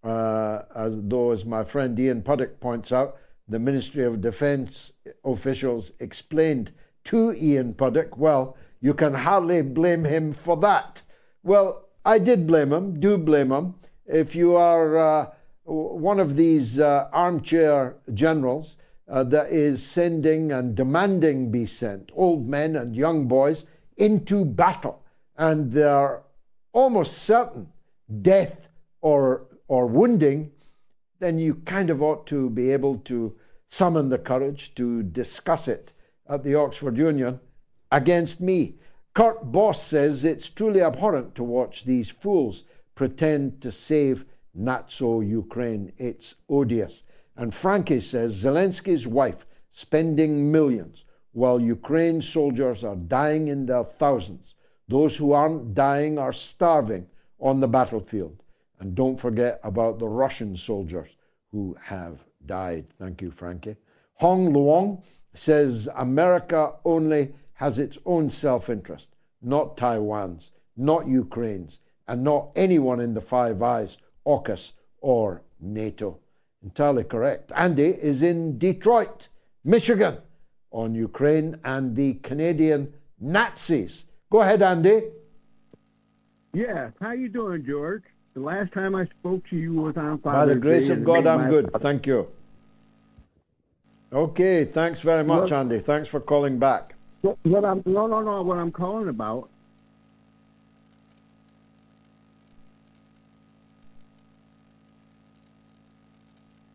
Speaker 2: As my friend Ian Puddock points out, the Ministry of Defence officials explained to Ian Puddock, well, you can hardly blame him for that. Well, I did blame him, do blame him. If you are one of these armchair generals that is sending and demanding be sent old men and young boys into battle, and they're almost certain death or wounding, then you kind of ought to be able to summon the courage to discuss it at the Oxford Union against me. Kurt Boss says it's truly abhorrent to watch these fools pretend to save Nazo-Ukraine. It's odious. And Frankie says Zelensky's wife spending millions while Ukraine soldiers are dying in their thousands. Those who aren't dying are starving on the battlefield. And don't forget about the Russian soldiers who have died. Thank you, Frankie. Hong Luong says America only has its own self-interest, not Taiwan's, not Ukraine's, and not anyone in the Five Eyes, AUKUS, or NATO. Entirely correct. Andy is in Detroit, Michigan, on Ukraine and the Canadian Nazis. Go ahead, Andy.
Speaker 21: Yeah, how you doing, George? The last time I spoke to you was on Father's Day.
Speaker 2: By the grace of God, I'm good. Thank you. Okay, thanks very much, Andy. Thanks for calling back.
Speaker 21: What I'm calling about.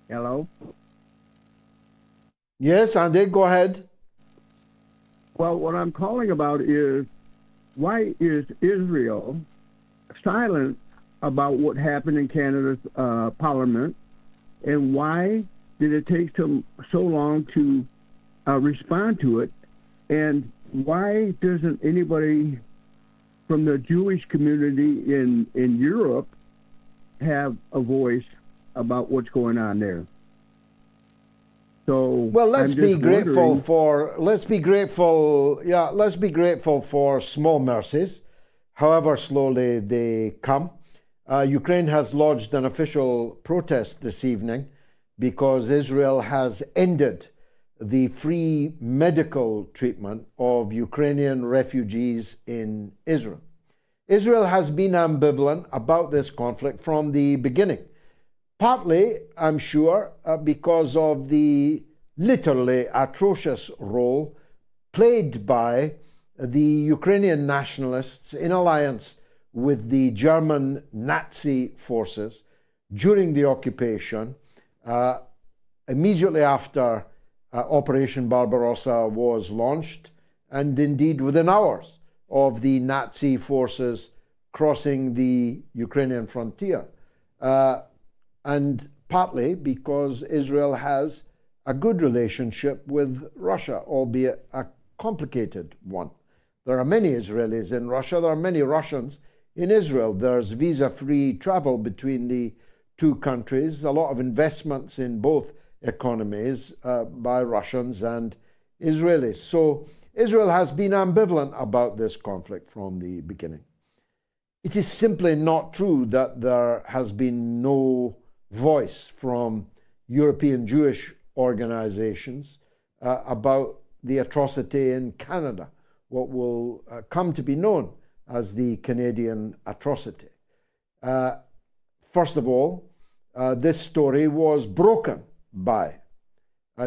Speaker 21: Hello?
Speaker 2: Yes, Andy, go ahead.
Speaker 21: Well, what I'm calling about is, why is Israel silent about what happened in Canada's parliament, and why did it take so long to respond to it, and why doesn't anybody from the Jewish community in Europe have a voice about what's going on there? So
Speaker 2: well, let's be grateful for small mercies, however slowly they come. Ukraine has lodged an official protest this evening because Israel has ended the free medical treatment of Ukrainian refugees in Israel. Israel has been ambivalent about this conflict from the beginning. Partly, I'm sure, because of the literally atrocious role played by the Ukrainian nationalists in alliance with the German Nazi forces during the occupation, immediately after Operation Barbarossa was launched, and indeed within hours of the Nazi forces crossing the Ukrainian frontier. And partly because Israel has a good relationship with Russia, albeit a complicated one. There are many Israelis in Russia. There are many Russians in Israel. There's visa-free travel between the two countries, a lot of investments in both economies by Russians and Israelis. So Israel has been ambivalent about this conflict from the beginning. It is simply not true that there has been no voice from European Jewish organizations about the atrocity in Canada, what will come to be known as the Canadian atrocity. First of all, this story was broken by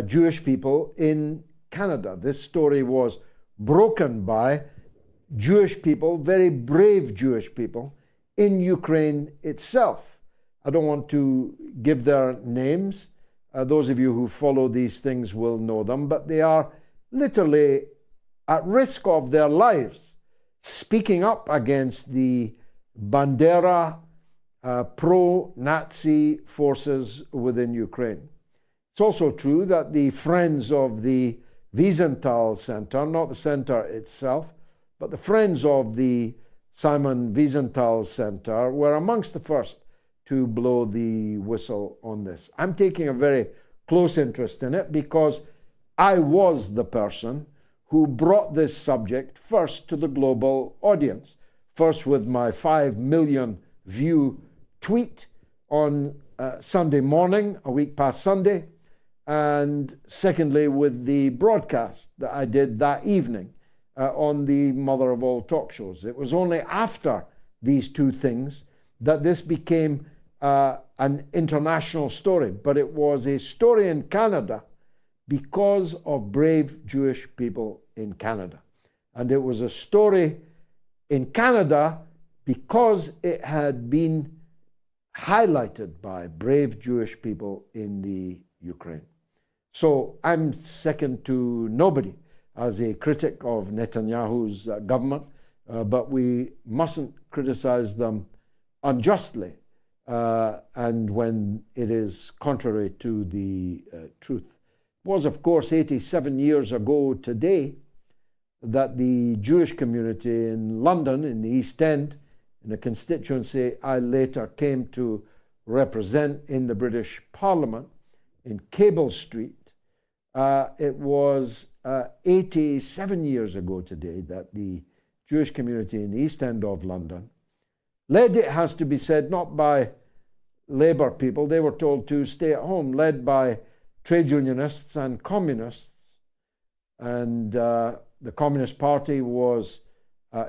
Speaker 2: Jewish people in Canada. This story was broken by Jewish people, very brave Jewish people in Ukraine itself. I don't want to give their names. Those of you who follow these things will know them, but they are literally at risk of their lives speaking up against the Bandera pro-Nazi forces within Ukraine. It's also true that the Friends of the Wiesenthal Center, not the center itself, but the Friends of the Simon Wiesenthal Center were amongst the first to blow the whistle on this. I'm taking a very close interest in it because I was the person who brought this subject first to the global audience. First with my 5 million view tweet on Sunday morning, a week past Sunday, and secondly with the broadcast that I did that evening on the mother of all talk shows. It was only after these two things that this became an international story, but it was a story in Canada because of brave Jewish people in Canada. And it was a story in Canada because it had been highlighted by brave Jewish people in the Ukraine. So I'm second to nobody as a critic of Netanyahu's government, but we mustn't criticize them unjustly and when it is contrary to the truth. It was, of course, 87 years ago today that the Jewish community in London, in the East End, in a constituency I later came to represent in the British Parliament, in Cable Street, it was 87 years ago today that the Jewish community in the East End of London, led, it has to be said, not by Labour people, they were told to stay at home, led by trade unionists and communists. And the Communist Party was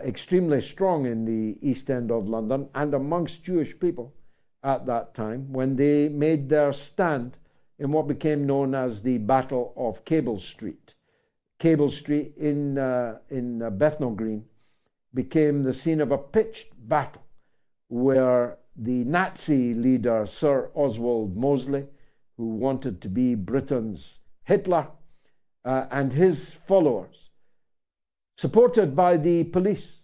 Speaker 2: extremely strong in the East End of London and amongst Jewish people at that time when they made their stand in what became known as the Battle of Cable Street. Cable Street in Bethnal Green became the scene of a pitched battle where the Nazi leader, Sir Oswald Mosley, who wanted to be Britain's Hitler, and his followers, supported by the police,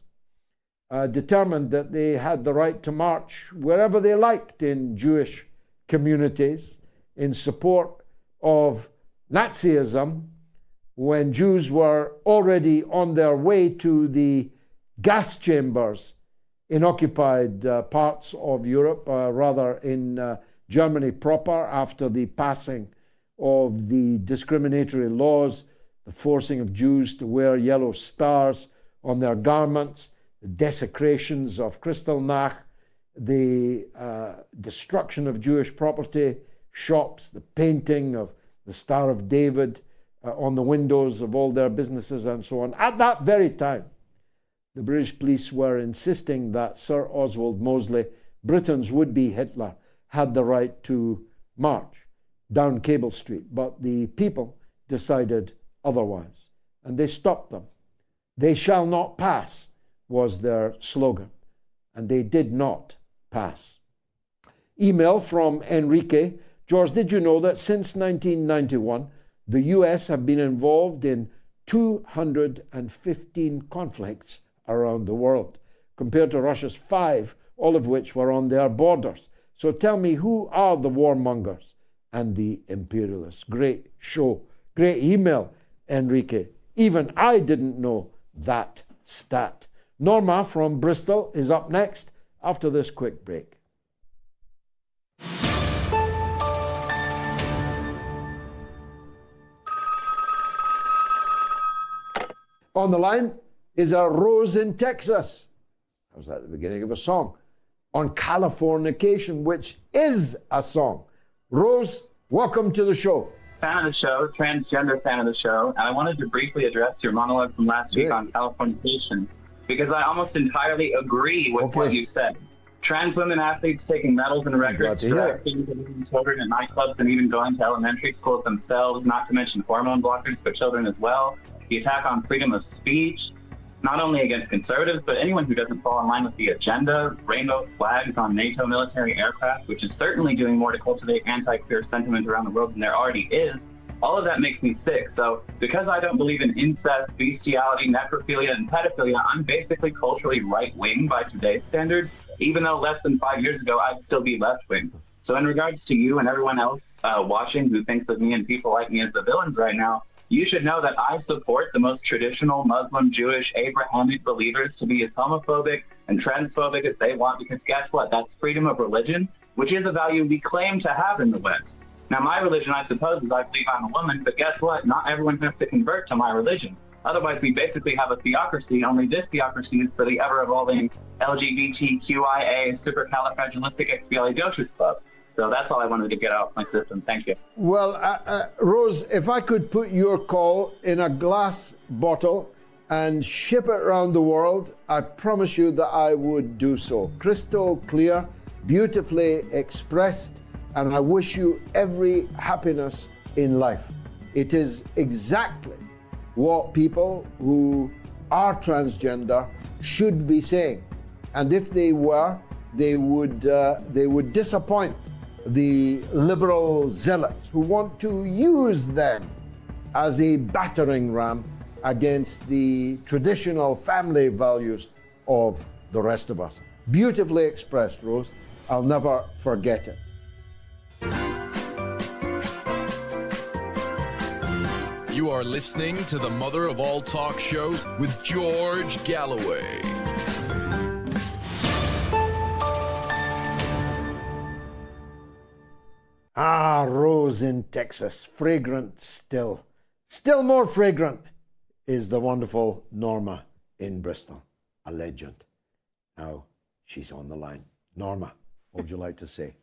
Speaker 2: determined that they had the right to march wherever they liked in Jewish communities in support of Nazism, when Jews were already on their way to the gas chambers in occupied parts of Europe, rather in Germany proper, after the passing of the discriminatory laws, the forcing of Jews to wear yellow stars on their garments, the desecrations of Kristallnacht, the destruction of Jewish property, shops, the painting of the Star of David on the windows of all their businesses and so on. At that very time, the British police were insisting that Sir Oswald Mosley, Britain's would-be Hitler, had the right to march down Cable Street. But the people decided otherwise, and they stopped them. They shall not pass was their slogan, and they did not pass. Email from Enrique. George, did you know that since 1991, the US have been involved in 215 conflicts around the world, compared to Russia's 5, all of which were on their borders? So tell me, who are the warmongers and the imperialists? Great show. Great email, Enrique. Even I didn't know that stat. Norma from Bristol is up next after this quick break. On the line is a Rose in Texas. I was at the beginning of a song. On Californication, which is a song. Rose, welcome to the show.
Speaker 1: Fan of the show, transgender fan of the show, and I wanted to briefly address your monologue from last week on Californication, because I almost entirely agree with what you said. Trans women athletes taking medals and records, directing children at nightclubs, and even going to elementary schools themselves, not to mention hormone blockers for children as well. The attack on freedom of speech, not only against conservatives, but anyone who doesn't fall in line with the agenda, rainbow flags on NATO military aircraft, which is certainly doing more to cultivate anti-queer sentiment around the world than there already is. All of that makes me sick. So because I don't believe in incest, bestiality, necrophilia, and pedophilia, I'm basically culturally right-wing by today's standards, even though less than 5 years ago, I'd still be left-wing. So in regards to you and everyone else watching who thinks of me and people like me as the villains right now, you should know that I support the most traditional Muslim, Jewish, Abrahamic believers to be as homophobic and transphobic as they want, because guess what? That's freedom of religion, which is a value we claim to have in the West. Now, my religion, I suppose, is I believe I'm a woman, but guess what? Not everyone has to convert to my religion. Otherwise, we basically have a theocracy, only this theocracy is for the ever-evolving LGBTQIA supercalifragilisticexpialidocious club. So that's all I wanted to get out of my system. Thank you.
Speaker 2: Well, Rose, if I could put your call in a glass bottle and ship it around the world, I promise you that I would do so. Crystal clear, beautifully expressed, and I wish you every happiness in life. It is exactly what people who are transgender should be saying. And if they were, they would disappoint the liberal zealots who want to use them as a battering ram against the traditional family values of the rest of us. Beautifully expressed, Rose. I'll never forget it.
Speaker 4: You are listening to the mother of all talk shows with George Galloway.
Speaker 2: Ah, Rose in Texas, fragrant still. Still more fragrant is the wonderful Norma in Bristol, a legend. Now she's on the line. Norma, what would you like to say?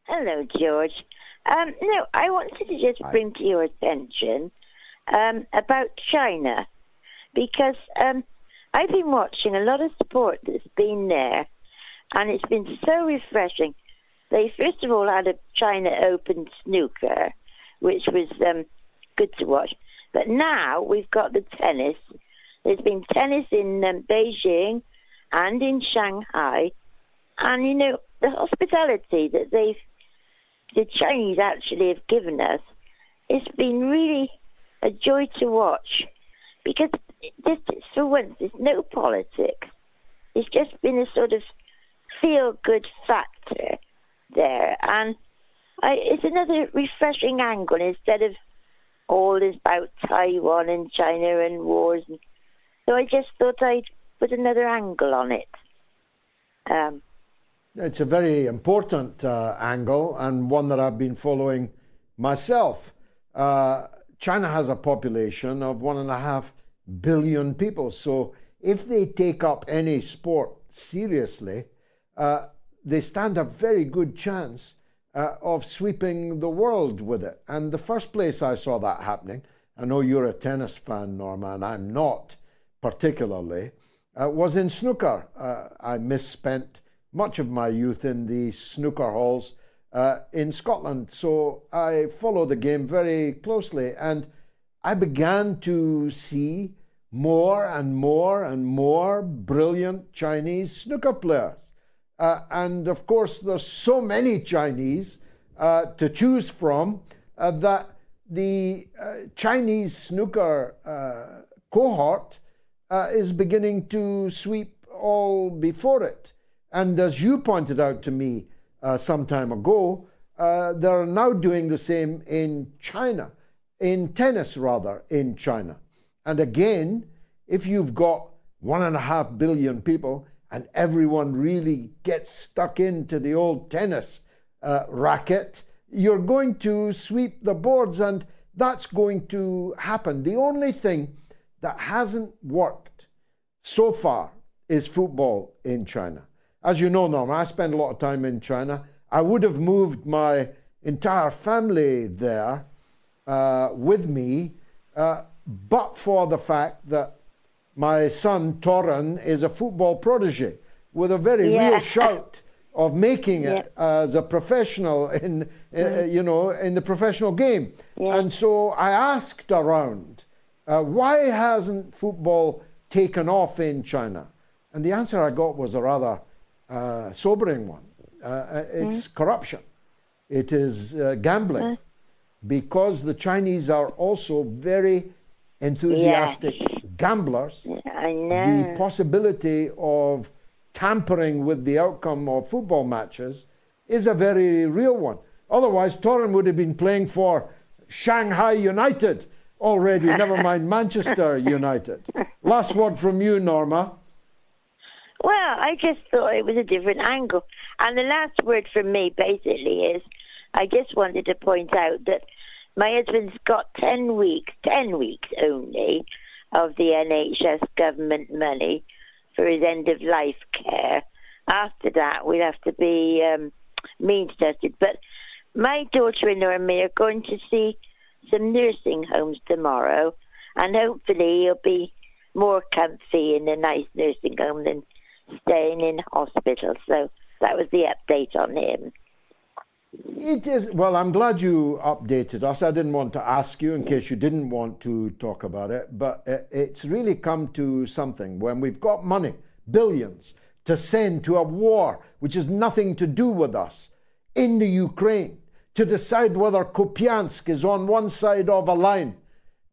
Speaker 22: Hello, George. No, I wanted to just bring to your attention about China, because I've been watching a lot of sport that's been there, and it's been so refreshing. They first of all had a China Open snooker, which was good to watch. But now we've got the tennis. There's been tennis in Beijing and in Shanghai. And, you know, the hospitality that the Chinese actually have given us, it's been really a joy to watch, because this, for once, there's no politics. It's just been a sort of feel-good factor there, and it's another refreshing angle instead of all this about Taiwan and China and wars. So I just thought I'd put another angle on it.
Speaker 2: It's a very important angle, and one that I've been following myself. China has a population of 1.5 billion people. So if they take up any sport seriously, they stand a very good chance of sweeping the world with it. And the first place I saw that happening, I know you're a tennis fan, Norma, and I'm not particularly, was in snooker. I misspent much of my youth in the snooker halls in Scotland. So I follow the game very closely, and I began to see more and more and more brilliant Chinese snooker players. And of course, there's so many Chinese to choose from that the Chinese snooker cohort is beginning to sweep all before it. And as you pointed out to me some time ago, they're now doing the same in China, in tennis rather, in China. And again, if you've got 1.5 billion people and everyone really gets stuck into the old tennis racket, you're going to sweep the boards, and that's going to happen. The only thing that hasn't worked so far is football in China. As you know, Norma, I spend a lot of time in China. I would have moved my entire family there with me, but for the fact that my son, Torren, is a football protege with a very real shout of making it as a professional in the professional game. And so I asked around, why hasn't football taken off in China? And the answer I got was a rather sobering one. It's corruption. It is gambling, because the Chinese are also very enthusiastic gamblers.
Speaker 22: I know.
Speaker 2: The possibility of tampering with the outcome of football matches is a very real one. Otherwise, Torren would have been playing for Shanghai United already, never mind Manchester United. Last word from you, Norma.
Speaker 22: Well, I just thought it was a different angle. And the last word from me basically is, I just wanted to point out that my husband's got 10 weeks only of the NHS government money for his end-of-life care. After that, we'll have to be means tested. But my daughter-in-law and me are going to see some nursing homes tomorrow, and hopefully he'll be more comfy in a nice nursing home than staying in hospital. So that was the update on him.
Speaker 2: It is, well, I'm glad you updated us. I didn't want to ask you in case you didn't want to talk about it, but it's really come to something when we've got money, billions, to send to a war which has nothing to do with us in the Ukraine, to decide whether Kupiansk is on one side of a line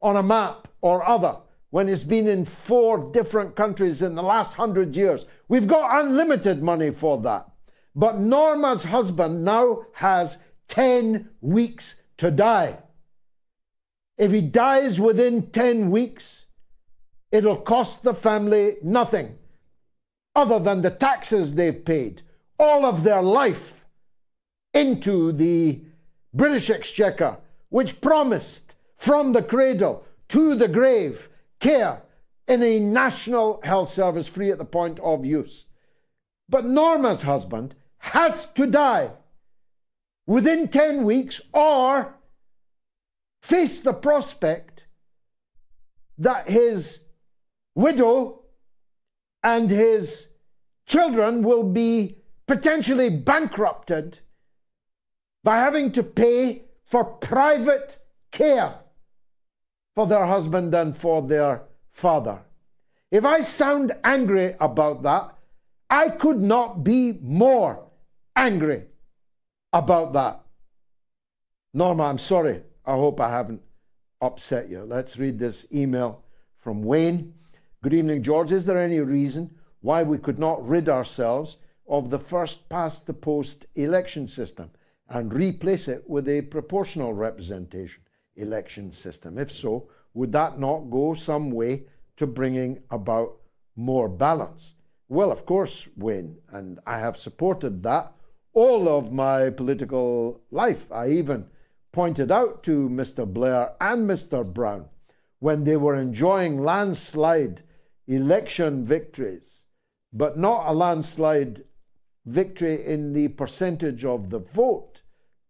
Speaker 2: on a map or other, when it's been in 4 different countries in the last 100 years. We've got unlimited money for that. But Norma's husband now has 10 weeks to die. If he dies within 10 weeks, it'll cost the family nothing other than the taxes they've paid all of their life into the British Exchequer, which promised from the cradle to the grave care in a national health service free at the point of use. But Norma's husband has to die within 10 weeks or face the prospect that his widow and his children will be potentially bankrupted by having to pay for private care for their husband and for their father. If I sound angry about that, I could not be more angry about that. Norma, I'm sorry. I hope I haven't upset you. Let's read this email from Wayne. Good evening, George. Is there any reason why we could not rid ourselves of the first past the post election system and replace it with a proportional representation election system? If so, would that not go some way to bringing about more balance? Well, of course, Wayne, and I have supported that all of my political life. I even pointed out to Mr. Blair and Mr. Brown when they were enjoying landslide election victories, but not a landslide victory in the percentage of the vote,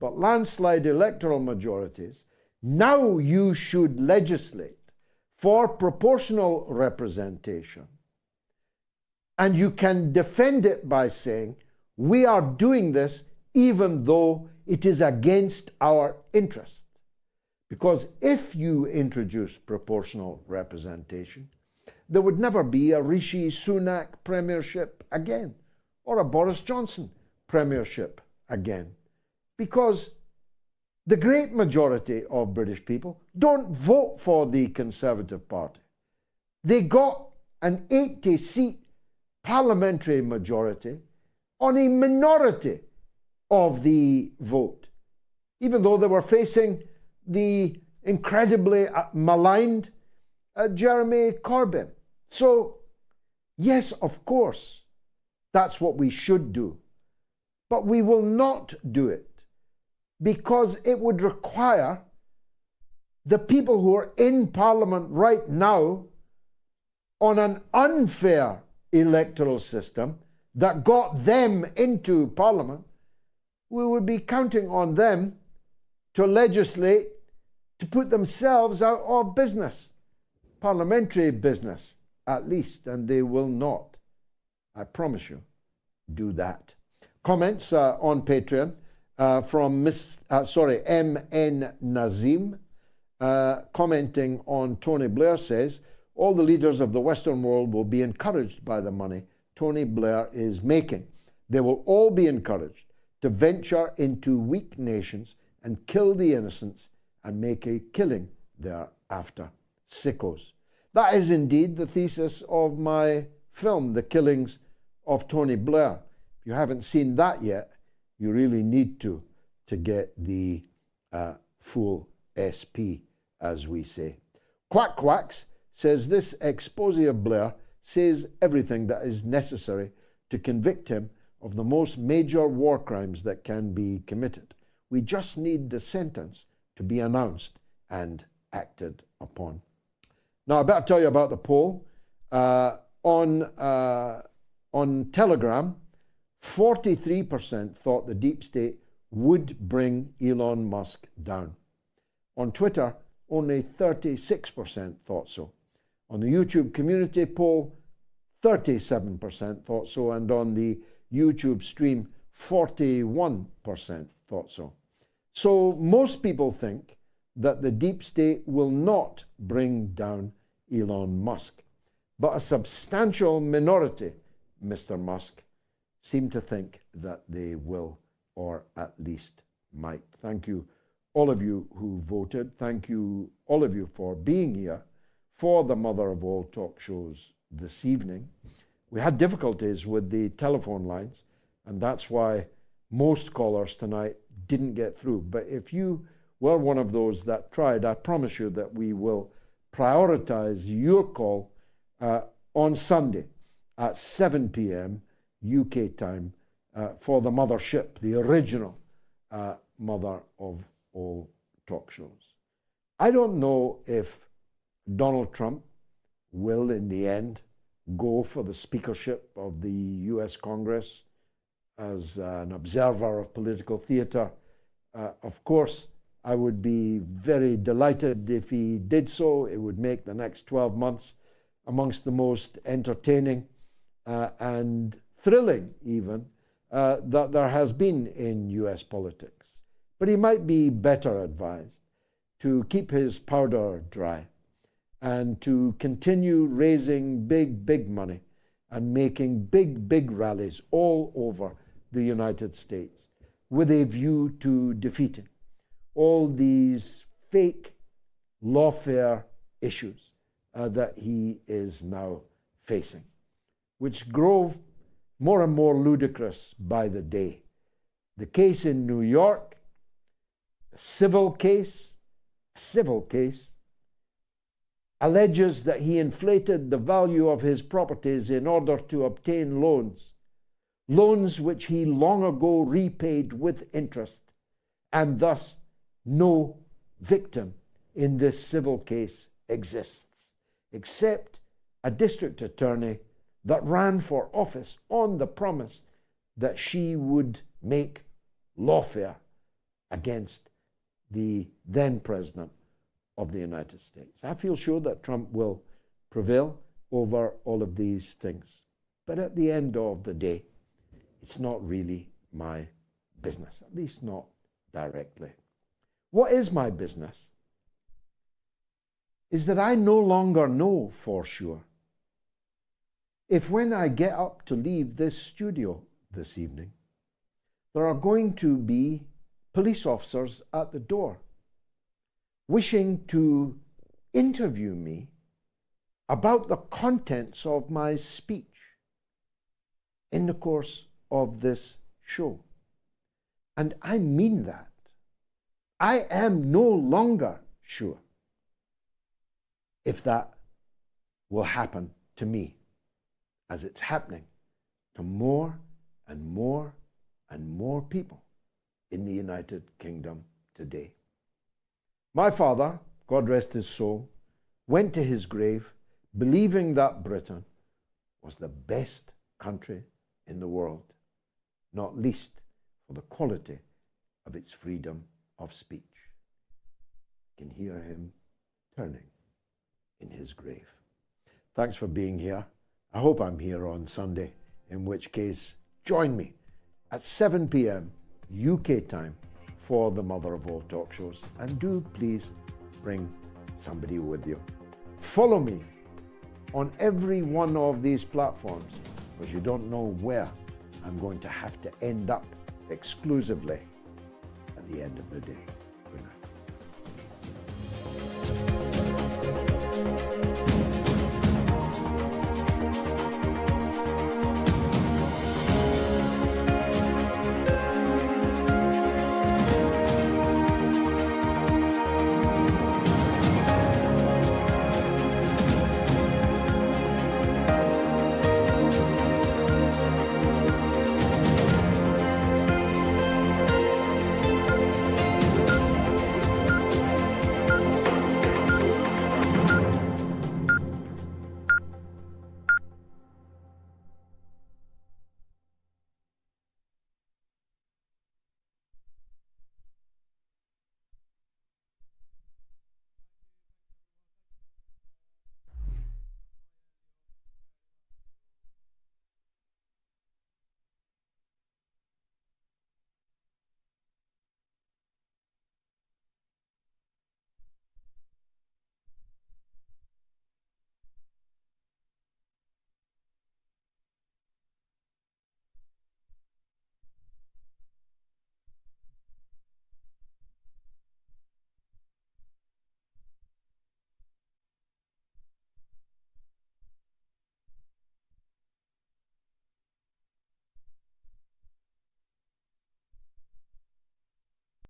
Speaker 2: but landslide electoral majorities. Now you should legislate for proportional representation. And you can defend it by saying, we are doing this even though it is against our interests. Because if you introduce proportional representation, there would never be a Rishi Sunak premiership again, or a Boris Johnson premiership again. Because the great majority of British people don't vote for the Conservative Party. They got an 80-seat parliamentary majority on a minority of the vote, even though they were facing the incredibly maligned Jeremy Corbyn. So, yes, of course, that's what we should do. But we will not do it because it would require the people who are in Parliament right now on an unfair electoral system that got them into Parliament. We would be counting on them to legislate to put themselves out of business, parliamentary business at least, and they will not, I promise you, do that. Comments on Patreon from MN Nazim, commenting on Tony Blair, says, all the leaders of the Western world will be encouraged by the money Tony Blair is making. They will all be encouraged to venture into weak nations and kill the innocents and make a killing thereafter. Sickos. That is indeed the thesis of my film, The Killings of Tony Blair. If you haven't seen that yet, you really need to get the full SP, as we say. Quack Quacks says this expose of Blair says everything that is necessary to convict him of the most major war crimes that can be committed. We just need the sentence to be announced and acted upon. Now, I better tell you about the poll. On Telegram, 43% thought the deep state would bring Elon Musk down. On Twitter, only 36% thought so. On the YouTube community poll, 37% thought so, and on the YouTube stream, 41% thought so. So most people think that the deep state will not bring down Elon Musk. But a substantial minority, Mr. Musk, seem to think that they will, or at least might. Thank you, all of you who voted. Thank you, all of you, for being here for the mother of all talk shows this evening. We had difficulties with the telephone lines, and that's why most callers tonight didn't get through. But if you were one of those that tried, I promise you that we will prioritize your call on Sunday at 7 p.m. UK time for the mothership, the original mother of all talk shows. I don't know if Donald Trump will, in the end, go for the speakership of the US Congress as an observer of political theater. Of course, I would be very delighted if he did so. It would make the next 12 months amongst the most entertaining and thrilling, even, that there has been in US politics. But he might be better advised to keep his powder dry and to continue raising big, big money and making big, big rallies all over the United States with a view to defeating all these fake lawfare issues that he is now facing, which grow more and more ludicrous by the day. The case in New York, a civil case, alleges that he inflated the value of his properties in order to obtain loans which he long ago repaid with interest, and thus no victim in this civil case exists, except a district attorney that ran for office on the promise that she would make lawfare against the then president of the United States. I feel sure that Trump will prevail over all of these things. But at the end of the day, it's not really my business, at least not directly. What is my business is that I no longer know for sure if when I get up to leave this studio this evening, there are going to be police officers at the door wishing to interview me about the contents of my speech in the course of this show. And I mean that. I am no longer sure if that will happen to me, as it's happening to more and more and more people in the United Kingdom today. My father, God rest his soul, went to his grave believing that Britain was the best country in the world, not least for the quality of its freedom of speech. I can hear him turning in his grave. Thanks for being here. I hope I'm here on Sunday, in which case join me at 7 p.m. UK time for the mother of all talk shows, and do please bring somebody with you. Follow me on every one of these platforms, because you don't know where I'm going to have to end up exclusively at the end of the day.